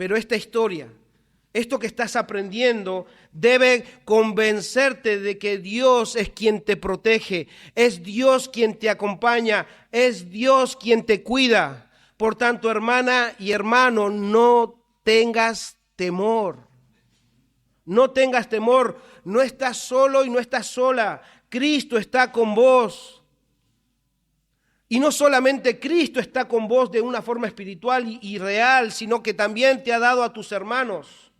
Pero esta historia, esto que estás aprendiendo, debe convencerte de que Dios es quien te protege, es Dios quien te acompaña, es Dios quien te cuida. Por tanto, hermana y hermano, no tengas temor. No tengas temor, no estás solo y no estás sola. Cristo está con vos. Y no solamente Cristo está con vos de una forma espiritual y real, sino que también te ha dado a tus hermanos.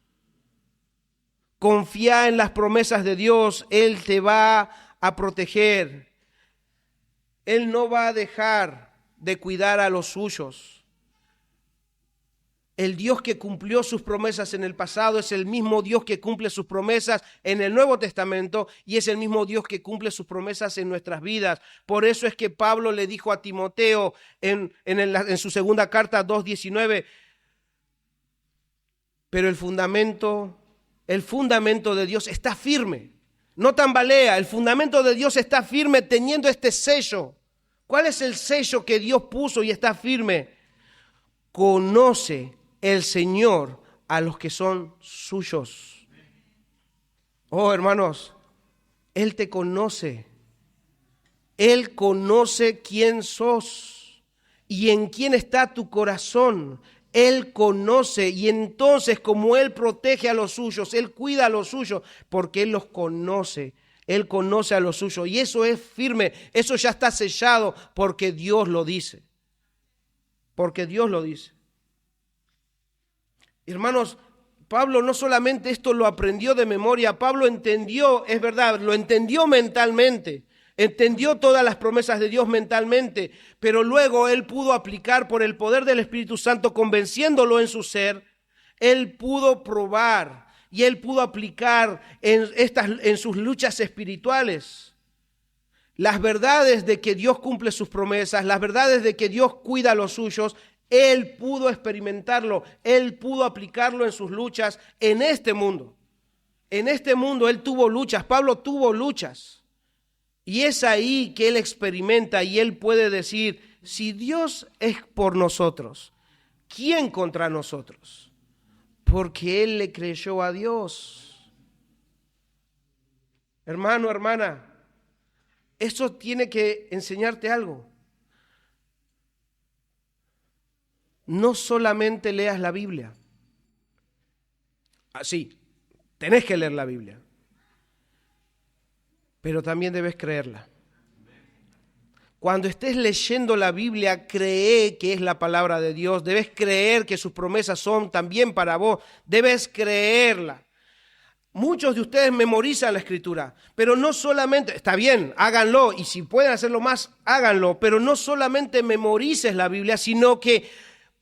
Confía en las promesas de Dios, Él te va a proteger. Él no va a dejar de cuidar a los suyos. El Dios que cumplió sus promesas en el pasado es el mismo Dios que cumple sus promesas en el Nuevo Testamento y es el mismo Dios que cumple sus promesas en nuestras vidas. Por eso es que Pablo le dijo a Timoteo en su segunda carta 2:19, pero el fundamento de Dios está firme, no tambalea, el fundamento de Dios está firme teniendo este sello. ¿Cuál es el sello que Dios puso y está firme? Conoce el Señor a los que son suyos. Oh, hermanos, Él te conoce. Él conoce quién sos y en quién está tu corazón. Él conoce y entonces como Él protege a los suyos, Él cuida a los suyos porque Él los conoce. Él conoce a los suyos y eso es firme, eso ya está sellado porque Dios lo dice. Porque Dios lo dice. Hermanos, Pablo no solamente esto lo aprendió de memoria, Pablo entendió, es verdad, lo entendió mentalmente, entendió todas las promesas de Dios mentalmente, pero luego él pudo aplicar por el poder del Espíritu Santo, convenciéndolo en su ser, él pudo probar y él pudo aplicar en sus luchas espirituales las verdades de que Dios cumple sus promesas, las verdades de que Dios cuida a los suyos. Él pudo experimentarlo, él pudo aplicarlo en sus luchas en este mundo. En este mundo él tuvo luchas, Pablo tuvo luchas. Y es ahí que él experimenta y él puede decir, si Dios es por nosotros, ¿quién contra nosotros? Porque él le creyó a Dios. Hermano, hermana, eso tiene que enseñarte algo. No solamente leas la Biblia. Sí, tenés que leer la Biblia. Pero también debes creerla. Cuando estés leyendo la Biblia, cree que es la palabra de Dios. Debes creer que sus promesas son también para vos. Debes creerla. Muchos de ustedes memorizan la Escritura, pero no solamente, está bien, háganlo, y si pueden hacerlo más, háganlo, pero no solamente memorices la Biblia, sino que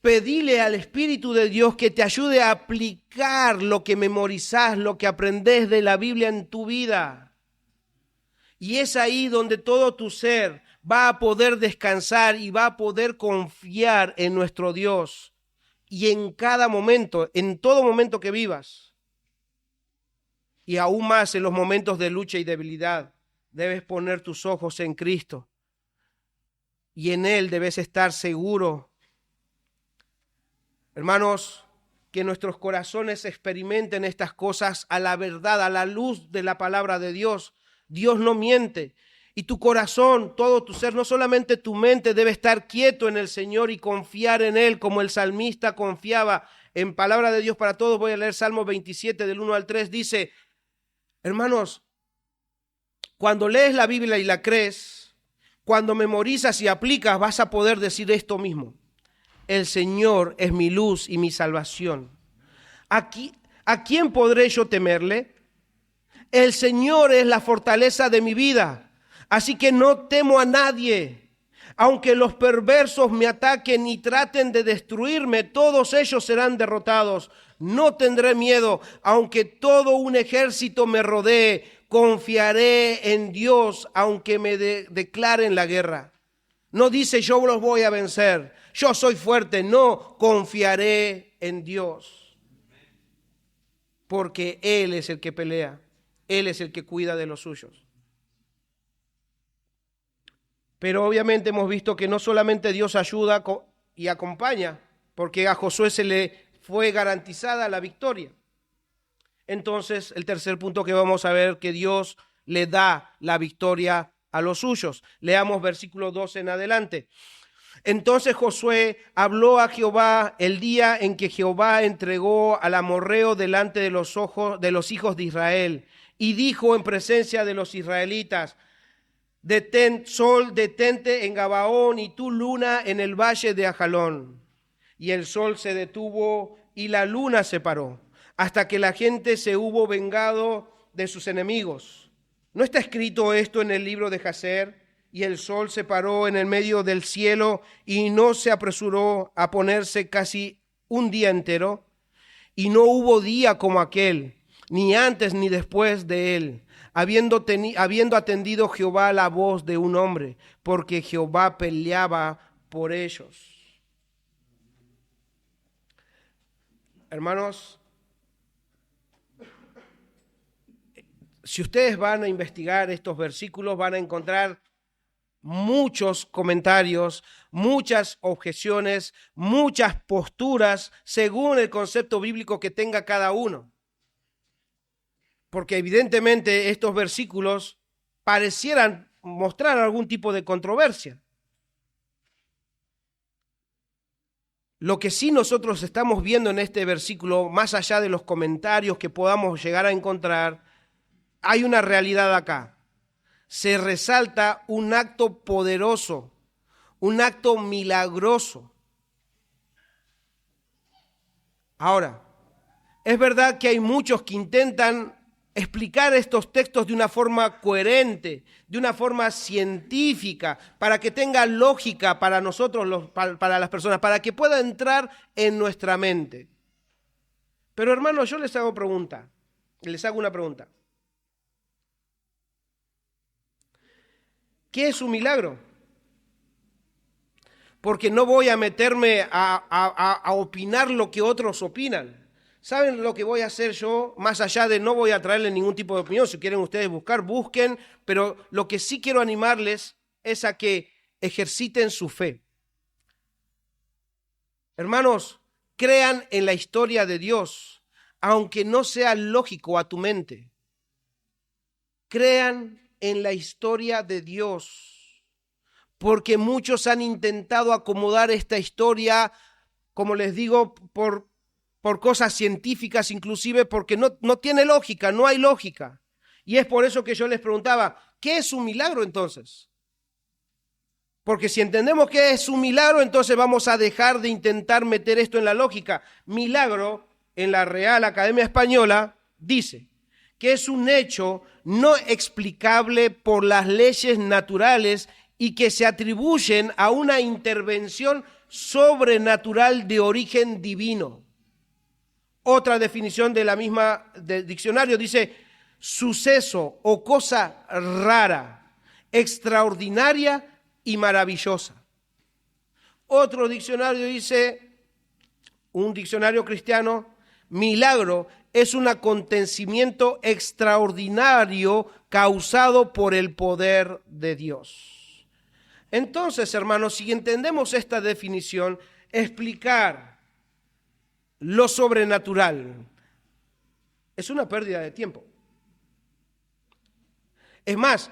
pedile al Espíritu de Dios que te ayude a aplicar lo que memorizás, lo que aprendés de la Biblia en tu vida. Y es ahí donde todo tu ser va a poder descansar y va a poder confiar en nuestro Dios. Y en cada momento, en todo momento que vivas, y aún más en los momentos de lucha y debilidad, debes poner tus ojos en Cristo. Y en Él debes estar seguro. Hermanos, que nuestros corazones experimenten estas cosas a la verdad, a la luz de la palabra de Dios. Dios no miente. Y tu corazón, todo tu ser, no solamente tu mente, debe estar quieto en el Señor y confiar en Él como el salmista confiaba en palabra de Dios para todos. Voy a leer Salmo 27 del 1 al 3. Dice, hermanos, cuando lees la Biblia y la crees, cuando memorizas y aplicas, vas a poder decir esto mismo. El Señor es mi luz y mi salvación. ¿A quién podré yo temerle? El Señor es la fortaleza de mi vida, así que no temo a nadie. Aunque los perversos me ataquen y traten de destruirme, todos ellos serán derrotados. No tendré miedo, aunque todo un ejército me rodee. Confiaré en Dios, aunque me declaren la guerra. No dice yo los voy a vencer, yo soy fuerte. No, confiaré en Dios. Porque Él es el que pelea, Él es el que cuida de los suyos. Pero obviamente hemos visto que no solamente Dios ayuda y acompaña, porque a Josué se le fue garantizada la victoria. Entonces, el tercer punto que vamos a ver, que Dios le da la victoria a los suyos. Leamos versículo 12 en adelante. Entonces Josué habló a Jehová el día en que Jehová entregó al amorreo delante de los ojos de los hijos de Israel, y dijo en presencia de los israelitas: Sol, detente en Gabaón, y tú, luna, en el valle de Ajalón. Y el sol se detuvo y la luna se paró, hasta que la gente se hubo vengado de sus enemigos. ¿No está escrito esto en el libro de Jaser? Y el sol se paró en el medio del cielo y no se apresuró a ponerse casi un día entero. Y no hubo día como aquel, ni antes ni después de él, habiendo atendido Jehová la voz de un hombre, porque Jehová peleaba por ellos. Hermanos, si ustedes van a investigar estos versículos, van a encontrar muchos comentarios, muchas objeciones, muchas posturas según el concepto bíblico que tenga cada uno. Porque evidentemente estos versículos parecieran mostrar algún tipo de controversia. Lo que sí nosotros estamos viendo en este versículo, más allá de los comentarios que podamos llegar a encontrar, hay una realidad acá. Se resalta un acto poderoso, un acto milagroso. Ahora, es verdad que hay muchos que intentan explicar estos textos de una forma coherente, de una forma científica, para que tenga lógica para nosotros, para las personas, para que pueda entrar en nuestra mente. Pero hermanos, yo les hago una pregunta. ¿Qué es un milagro? Porque no voy a meterme a opinar lo que otros opinan. ¿Saben lo que voy a hacer yo? Más allá de no voy a traerles ningún tipo de opinión. Si quieren ustedes buscar, busquen. Pero lo que sí quiero animarles es a que ejerciten su fe. Hermanos, crean en la historia de Dios, aunque no sea lógico a tu mente. Crean en la historia de Dios, porque muchos han intentado acomodar esta historia, como les digo, por cosas científicas, inclusive porque no tiene lógica, no hay lógica. Y es por eso que yo les preguntaba, ¿qué es un milagro entonces? Porque si entendemos qué es un milagro, entonces vamos a dejar de intentar meter esto en la lógica. Milagro, en la Real Academia Española, dice que es un hecho no explicable por las leyes naturales y que se atribuyen a una intervención sobrenatural de origen divino. Otra definición de la misma diccionario dice: suceso o cosa rara, extraordinaria y maravillosa. Otro diccionario dice, un diccionario cristiano, milagro es un acontecimiento extraordinario causado por el poder de Dios. Entonces, hermanos, si entendemos esta definición, explicar lo sobrenatural es una pérdida de tiempo. Es más,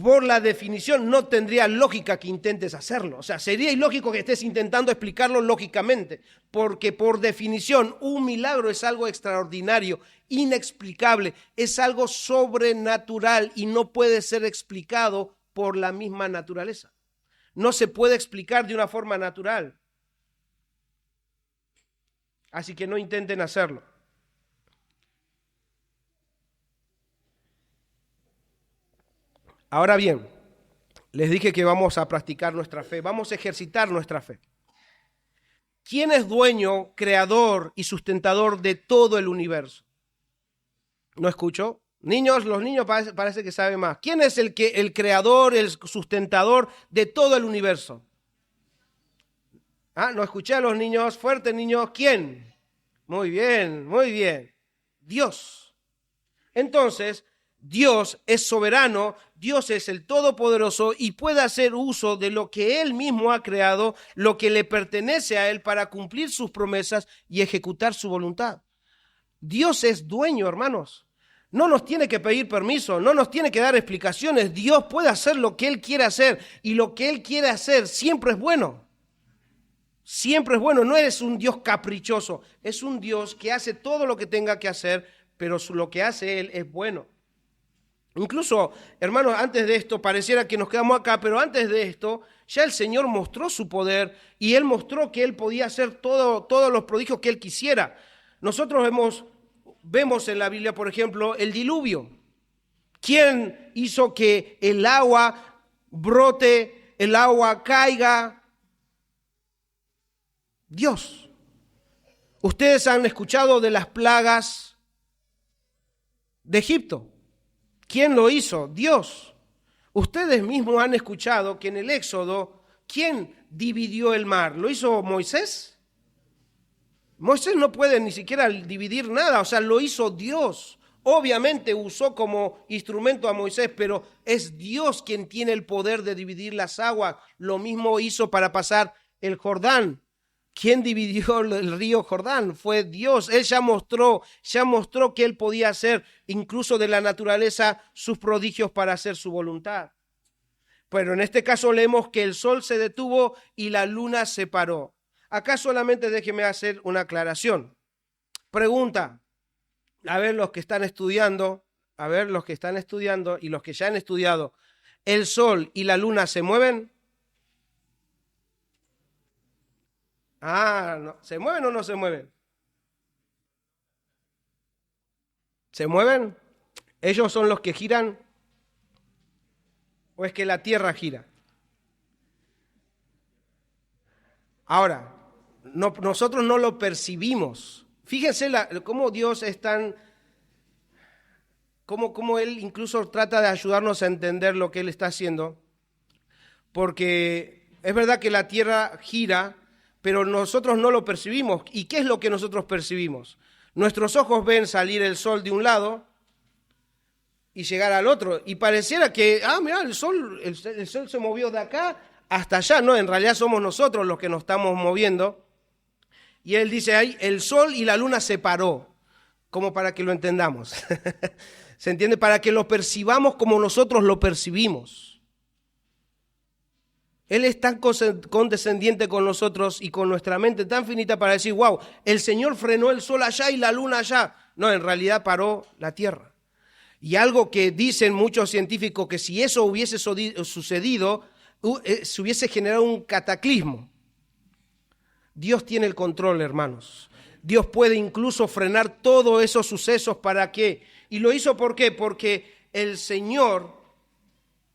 por la definición no tendría lógica que intentes hacerlo. O sea, sería ilógico que estés intentando explicarlo lógicamente, porque por definición un milagro es algo extraordinario, inexplicable, es algo sobrenatural y no puede ser explicado por la misma naturaleza. No se puede explicar de una forma natural. Así que no intenten hacerlo. Ahora bien, les dije que vamos a practicar nuestra fe, vamos a ejercitar nuestra fe. ¿Quién es dueño, creador y sustentador de todo el universo? ¿No escucho? Niños, los niños parece que saben más. ¿Quién es el creador, el sustentador de todo el universo? ¿No escuché a los niños? Fuerte, niños. ¿Quién? Muy bien, muy bien. Dios. Entonces, Dios es soberano, Dios es el Todopoderoso y puede hacer uso de lo que Él mismo ha creado, lo que le pertenece a Él para cumplir sus promesas y ejecutar su voluntad. Dios es dueño, hermanos. No nos tiene que pedir permiso, no nos tiene que dar explicaciones. Dios puede hacer lo que Él quiere hacer y lo que Él quiere hacer siempre es bueno. Siempre es bueno, no es un Dios caprichoso, es un Dios que hace todo lo que tenga que hacer, pero lo que hace Él es bueno. Incluso, hermanos, antes de esto, pareciera que nos quedamos acá, pero antes de esto, ya el Señor mostró su poder y Él mostró que Él podía hacer todos los prodigios que Él quisiera. Nosotros vemos en la Biblia, por ejemplo, el diluvio. ¿Quién hizo que el agua brote, el agua caiga? Dios. Ustedes han escuchado de las plagas de Egipto. ¿Quién lo hizo? Dios. Ustedes mismos han escuchado que en el Éxodo, ¿quién dividió el mar? ¿Lo hizo Moisés? Moisés no puede ni siquiera dividir nada, o sea, lo hizo Dios. Obviamente usó como instrumento a Moisés, pero es Dios quien tiene el poder de dividir las aguas. Lo mismo hizo para pasar el Jordán. ¿Quién dividió el río Jordán? Fue Dios. Él ya mostró que Él podía hacer incluso de la naturaleza sus prodigios para hacer su voluntad. Pero en este caso leemos que el sol se detuvo y la luna se paró. Acá solamente déjeme hacer una aclaración. Pregunta, a ver los que están estudiando y los que ya han estudiado, ¿el sol y la luna se mueven? No. ¿Se mueven o no se mueven? ¿Se mueven? ¿Ellos son los que giran? ¿O es que la tierra gira? Ahora, nosotros no lo percibimos. Fíjense cómo Dios es tan... Cómo Él incluso trata de ayudarnos a entender lo que Él está haciendo. Porque es verdad que la tierra gira, pero nosotros no lo percibimos. ¿Y qué es lo que nosotros percibimos? Nuestros ojos ven salir el sol de un lado y llegar al otro. Y pareciera que, mira, el sol se movió de acá hasta allá. No, en realidad somos nosotros los que nos estamos moviendo. Y Él dice ahí, el sol y la luna se paró. Como para que lo entendamos. ¿Se entiende? Para que lo percibamos como nosotros lo percibimos. Él es tan condescendiente con nosotros y con nuestra mente tan finita para decir, wow, el Señor frenó el sol allá y la luna allá. No, en realidad paró la tierra. Y algo que dicen muchos científicos, que si eso hubiese sucedido, se hubiese generado un cataclismo. Dios tiene el control, hermanos. Dios puede incluso frenar todos esos sucesos. ¿Para qué? Y lo hizo ¿por qué? Porque el Señor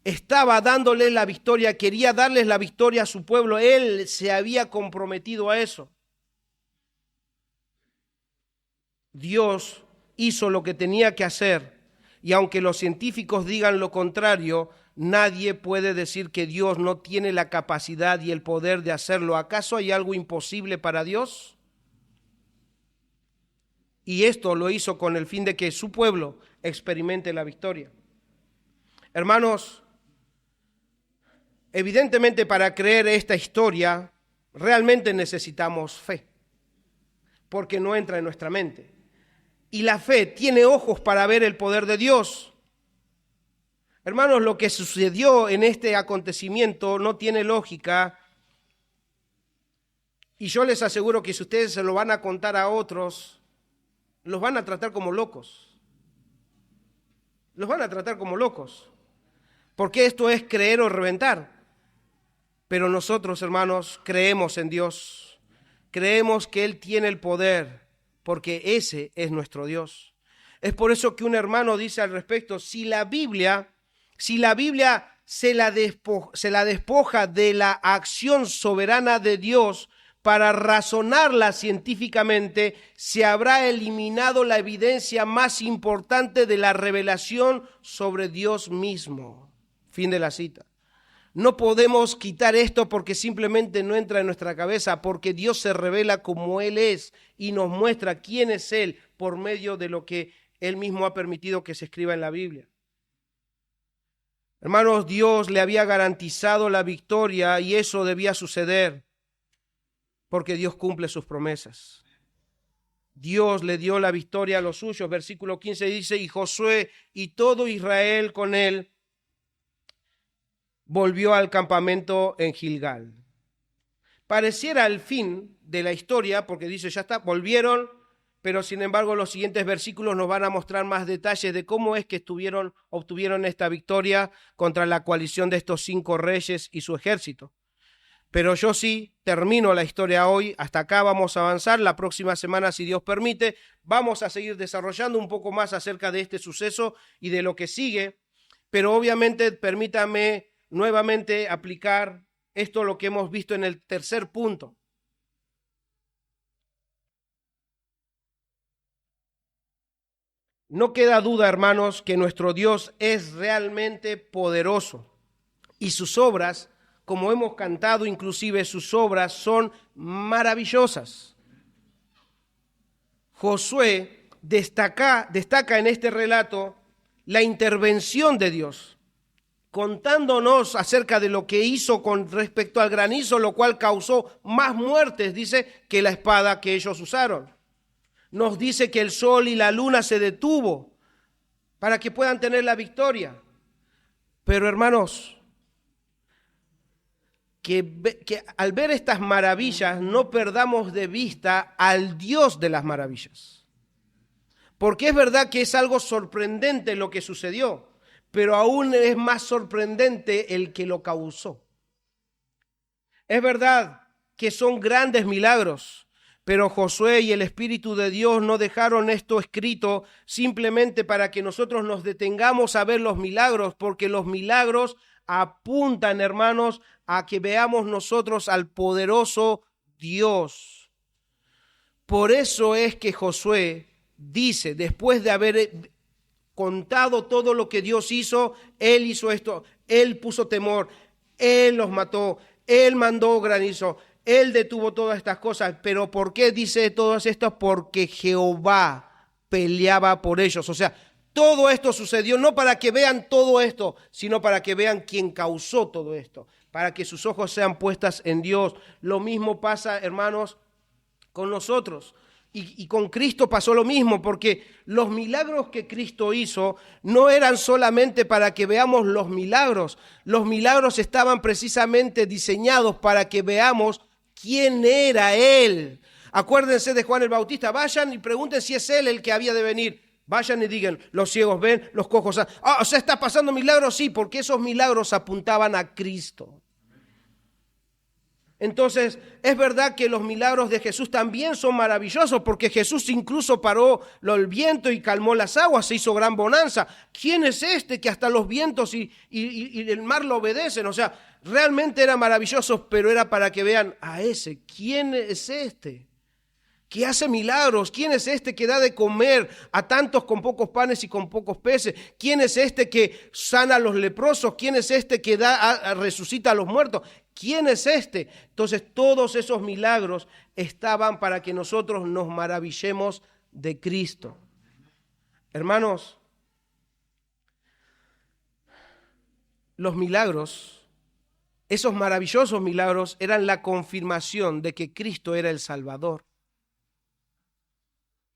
estaba dándole la victoria, quería darles la victoria a su pueblo. Él se había comprometido a eso. Dios hizo lo que tenía que hacer, y aunque los científicos digan lo contrario, nadie puede decir que Dios no tiene la capacidad y el poder de hacerlo. ¿Acaso hay algo imposible para Dios? Y esto lo hizo con el fin de que su pueblo experimente la victoria. Hermanos, evidentemente para creer esta historia realmente necesitamos fe, porque no entra en nuestra mente. Y la fe tiene ojos para ver el poder de Dios. Hermanos, lo que sucedió en este acontecimiento no tiene lógica. Y yo les aseguro que si ustedes se lo van a contar a otros, los van a tratar como locos. Los van a tratar como locos. Porque esto es creer o reventar. Pero nosotros, hermanos, creemos en Dios. Creemos que Él tiene el poder, porque ese es nuestro Dios. Es por eso que un hermano dice al respecto, si la Biblia se la despoja de la acción soberana de Dios para razonarla científicamente, se habrá eliminado la evidencia más importante de la revelación sobre Dios mismo. Fin de la cita. No podemos quitar esto porque simplemente no entra en nuestra cabeza, porque Dios se revela como Él es y nos muestra quién es Él por medio de lo que Él mismo ha permitido que se escriba en la Biblia. Hermanos, Dios le había garantizado la victoria y eso debía suceder porque Dios cumple sus promesas. Dios le dio la victoria a los suyos. Versículo 15 dice, y Josué y todo Israel con él volvió al campamento en Gilgal. Pareciera el fin de la historia, porque dice, ya está, volvieron, pero sin embargo los siguientes versículos nos van a mostrar más detalles de cómo es que obtuvieron esta victoria contra la coalición de estos 5 reyes y su ejército. Pero yo sí termino la historia hoy, hasta acá vamos a avanzar. La próxima semana, si Dios permite, vamos a seguir desarrollando un poco más acerca de este suceso y de lo que sigue, pero obviamente permítame nuevamente aplicar esto lo que hemos visto en el tercer punto. No queda duda, hermanos, que nuestro Dios es realmente poderoso y sus obras, como hemos cantado, inclusive sus obras son maravillosas. Josué destaca en este relato la intervención de Dios, contándonos acerca de lo que hizo con respecto al granizo, lo cual causó más muertes, dice, que la espada que ellos usaron. Nos dice que el sol y la luna se detuvo para que puedan tener la victoria. Pero hermanos, que al ver estas maravillas no perdamos de vista al Dios de las maravillas. Porque es verdad que es algo sorprendente lo que sucedió, pero aún es más sorprendente el que lo causó. Es verdad que son grandes milagros, pero Josué y el Espíritu de Dios no dejaron esto escrito simplemente para que nosotros nos detengamos a ver los milagros, porque los milagros apuntan, hermanos, a que veamos nosotros al poderoso Dios. Por eso es que Josué dice, después de haber contado todo lo que Dios hizo, él hizo esto, él puso temor, él los mató, él mandó granizo, él detuvo todas estas cosas. Pero ¿por qué dice todo esto? Porque Jehová peleaba por ellos. O sea, todo esto sucedió no para que vean todo esto, sino para que vean quién causó todo esto, para que sus ojos sean puestas en Dios. Lo mismo pasa, hermanos, con nosotros. Y con Cristo pasó lo mismo, porque los milagros que Cristo hizo no eran solamente para que veamos los milagros. Los milagros estaban precisamente diseñados para que veamos quién era Él. Acuérdense de Juan el Bautista, vayan y pregunten si es Él el que había de venir. Vayan y digan, los ciegos ven, los cojos... o sea, ¿está pasando milagros? Sí, porque esos milagros apuntaban a Cristo. Entonces, es verdad que los milagros de Jesús también son maravillosos, porque Jesús incluso paró el viento y calmó las aguas, se hizo gran bonanza. ¿Quién es este que hasta los vientos y el mar lo obedecen? O sea, realmente era maravilloso, pero era para que vean a ese. ¿Quién es este que hace milagros? ¿Quién es este que da de comer a tantos con pocos panes y con pocos peces? ¿Quién es este que sana a los leprosos? ¿Quién es este que resucita a los muertos? ¿Quién es este? Entonces todos esos milagros estaban para que nosotros nos maravillemos de Cristo. Hermanos, los milagros, esos maravillosos milagros, eran la confirmación de que Cristo era el Salvador.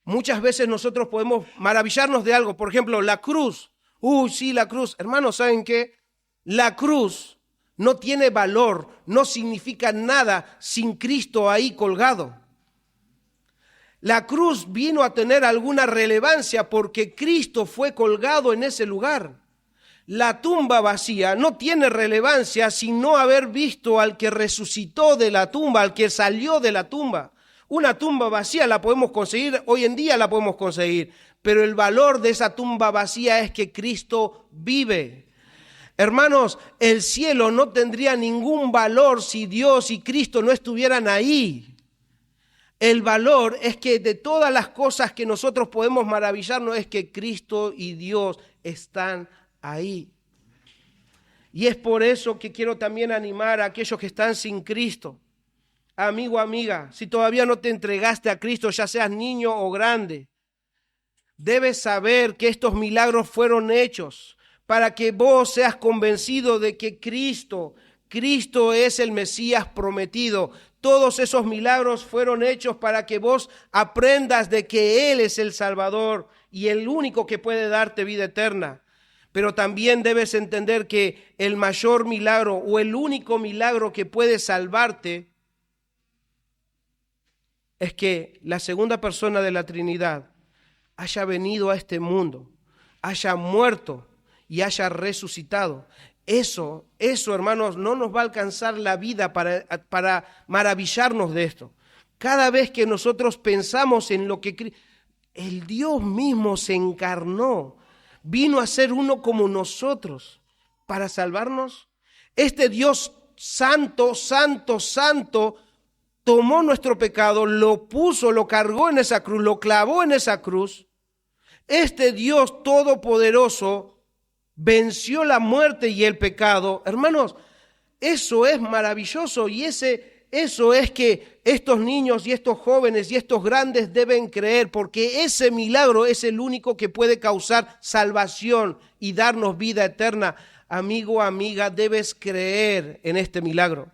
Muchas veces nosotros podemos maravillarnos de algo, por ejemplo, la cruz. Sí, la cruz. Hermanos, ¿saben qué? La cruz no tiene valor, no significa nada sin Cristo ahí colgado. La cruz vino a tener alguna relevancia porque Cristo fue colgado en ese lugar. La tumba vacía no tiene relevancia sin no haber visto al que resucitó de la tumba, al que salió de la tumba. Una tumba vacía la podemos conseguir, hoy en día la podemos conseguir, pero el valor de esa tumba vacía es que Cristo vive. Hermanos, el cielo no tendría ningún valor si Dios y Cristo no estuvieran ahí. El valor es que de todas las cosas que nosotros podemos maravillarnos es que Cristo y Dios están ahí. Y es por eso que quiero también animar a aquellos que están sin Cristo. Amigo, amiga, si todavía no te entregaste a Cristo, ya seas niño o grande, debes saber que estos milagros fueron hechos para que vos seas convencido de que Cristo es el Mesías prometido. Todos esos milagros fueron hechos para que vos aprendas de que Él es el Salvador y el único que puede darte vida eterna. Pero también debes entender que el mayor milagro o el único milagro que puede salvarte es que la segunda persona de la Trinidad haya venido a este mundo, haya muerto y haya resucitado. Eso, hermanos, no nos va a alcanzar la vida para maravillarnos de esto. Cada vez que nosotros pensamos en lo que el Dios mismo se encarnó, vino a ser uno como nosotros para salvarnos. Este Dios santo, santo, santo, tomó nuestro pecado, lo puso, lo cargó en esa cruz, lo clavó en esa cruz. Este Dios todopoderoso venció la muerte y el pecado. Hermanos, eso es maravilloso y eso es que estos niños y estos jóvenes y estos grandes deben creer, porque ese milagro es el único que puede causar salvación y darnos vida eterna. Amigo, amiga, debes creer en este milagro.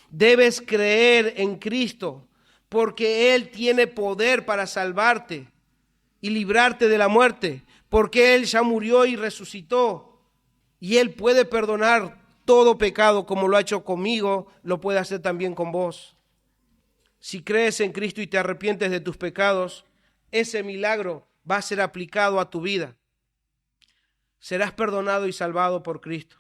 Debes creer en Cristo, porque Él tiene poder para salvarte y librarte de la muerte, porque Él ya murió y resucitó. Y Él puede perdonar todo pecado como lo ha hecho conmigo, lo puede hacer también con vos. Si crees en Cristo y te arrepientes de tus pecados, ese milagro va a ser aplicado a tu vida. Serás perdonado y salvado por Cristo.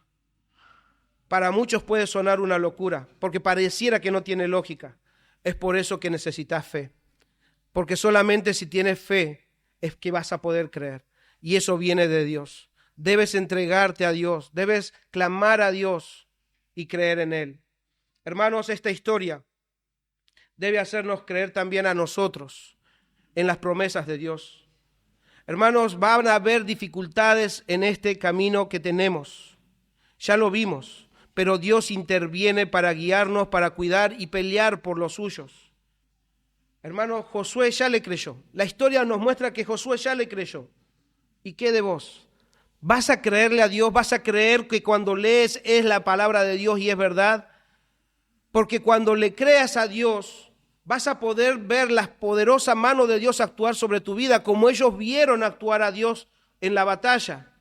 Para muchos puede sonar una locura, porque pareciera que no tiene lógica. Es por eso que necesitas fe. Porque solamente si tienes fe es que vas a poder creer. Y eso viene de Dios. Debes entregarte a Dios, debes clamar a Dios y creer en Él. Hermanos, esta historia debe hacernos creer también a nosotros en las promesas de Dios. Hermanos, van a haber dificultades en este camino que tenemos. Ya lo vimos, pero Dios interviene para guiarnos, para cuidar y pelear por los suyos. Hermanos, Josué ya le creyó. La historia nos muestra que Josué ya le creyó. ¿Y qué de vos? ¿Vas a creerle a Dios? ¿Vas a creer que cuando lees es la palabra de Dios y es verdad? Porque cuando le creas a Dios, vas a poder ver la poderosa mano de Dios actuar sobre tu vida, como ellos vieron actuar a Dios en la batalla.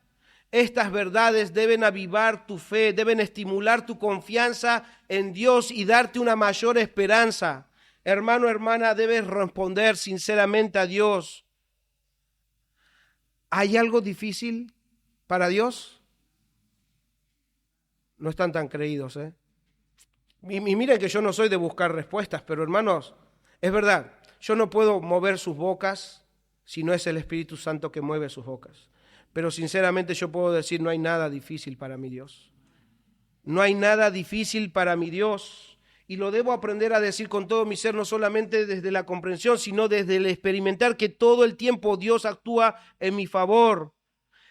Estas verdades deben avivar tu fe, deben estimular tu confianza en Dios y darte una mayor esperanza. Hermano, hermana, debes responder sinceramente a Dios. ¿Hay algo difícil para Dios? No están tan creídos, ¿eh? Y miren que yo no soy de buscar respuestas, pero hermanos, es verdad, yo no puedo mover sus bocas si no es el Espíritu Santo que mueve sus bocas. Pero sinceramente yo puedo decir, no hay nada difícil para mi Dios. No hay nada difícil para mi Dios. Y lo debo aprender a decir con todo mi ser, no solamente desde la comprensión, sino desde el experimentar que todo el tiempo Dios actúa en mi favor.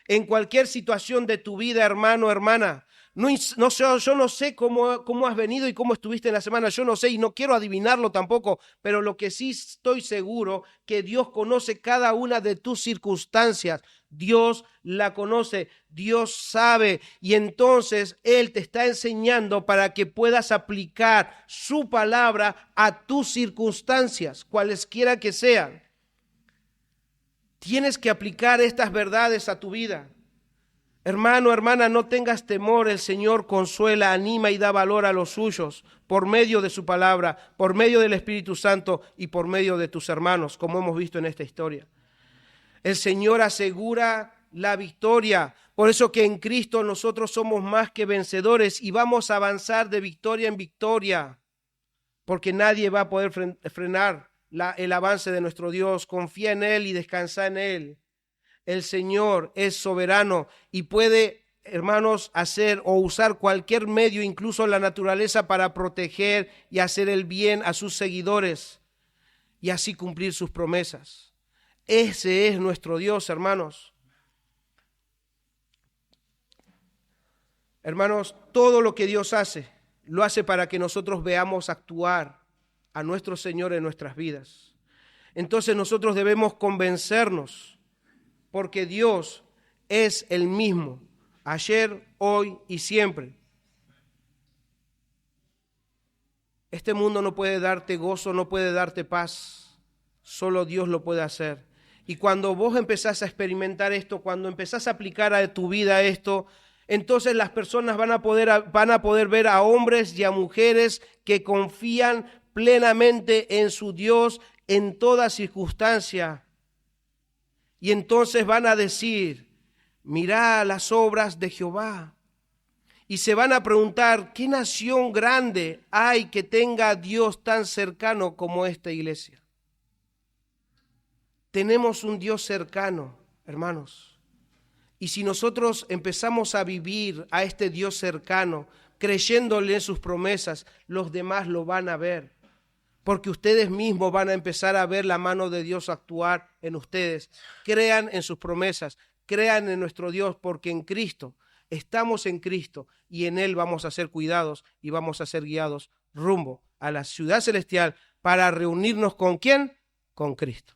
En cualquier situación de tu vida, hermano, hermana. Yo no sé cómo has venido y cómo estuviste en la semana, yo no sé y no quiero adivinarlo tampoco, pero lo que sí estoy seguro que Dios conoce cada una de tus circunstancias. Dios la conoce, Dios sabe, y entonces Él te está enseñando para que puedas aplicar su palabra a tus circunstancias, cualesquiera que sean. Tienes que aplicar estas verdades a tu vida. Hermano, hermana, no tengas temor, el Señor consuela, anima y da valor a los suyos por medio de su palabra, por medio del Espíritu Santo y por medio de tus hermanos, como hemos visto en esta historia. El Señor asegura la victoria, por eso que en Cristo nosotros somos más que vencedores y vamos a avanzar de victoria en victoria, porque nadie va a poder frenar el avance de nuestro Dios. Confía en Él y descansa en Él. El Señor es soberano y puede, hermanos, hacer o usar cualquier medio, incluso la naturaleza, para proteger y hacer el bien a sus seguidores y así cumplir sus promesas. Ese es nuestro Dios, hermanos. Hermanos, todo lo que Dios hace, lo hace para que nosotros veamos actuar a nuestro Señor en nuestras vidas. Entonces nosotros debemos convencernos, porque Dios es el mismo. ayer, hoy y siempre. Este mundo no puede darte gozo, no puede darte paz. Solo Dios lo puede hacer. Y cuando vos empezás a experimentar esto, cuando empezás a aplicar a tu vida esto, entonces las personas van a poder ver a hombres y a mujeres que confían plenamente en su Dios en toda circunstancia. Y entonces van a decir, mirá las obras de Jehová. Y se van a preguntar, ¿qué nación grande hay que tenga a Dios tan cercano como esta iglesia? Tenemos un Dios cercano, hermanos. Y si nosotros empezamos a vivir a este Dios cercano, creyéndole en sus promesas, los demás lo van a ver. Porque ustedes mismos van a empezar a ver la mano de Dios actuar en ustedes. Crean en sus promesas, crean en nuestro Dios, porque en Cristo, estamos en Cristo y en Él vamos a ser cuidados y vamos a ser guiados rumbo a la ciudad celestial para reunirnos ¿con quién? Con Cristo.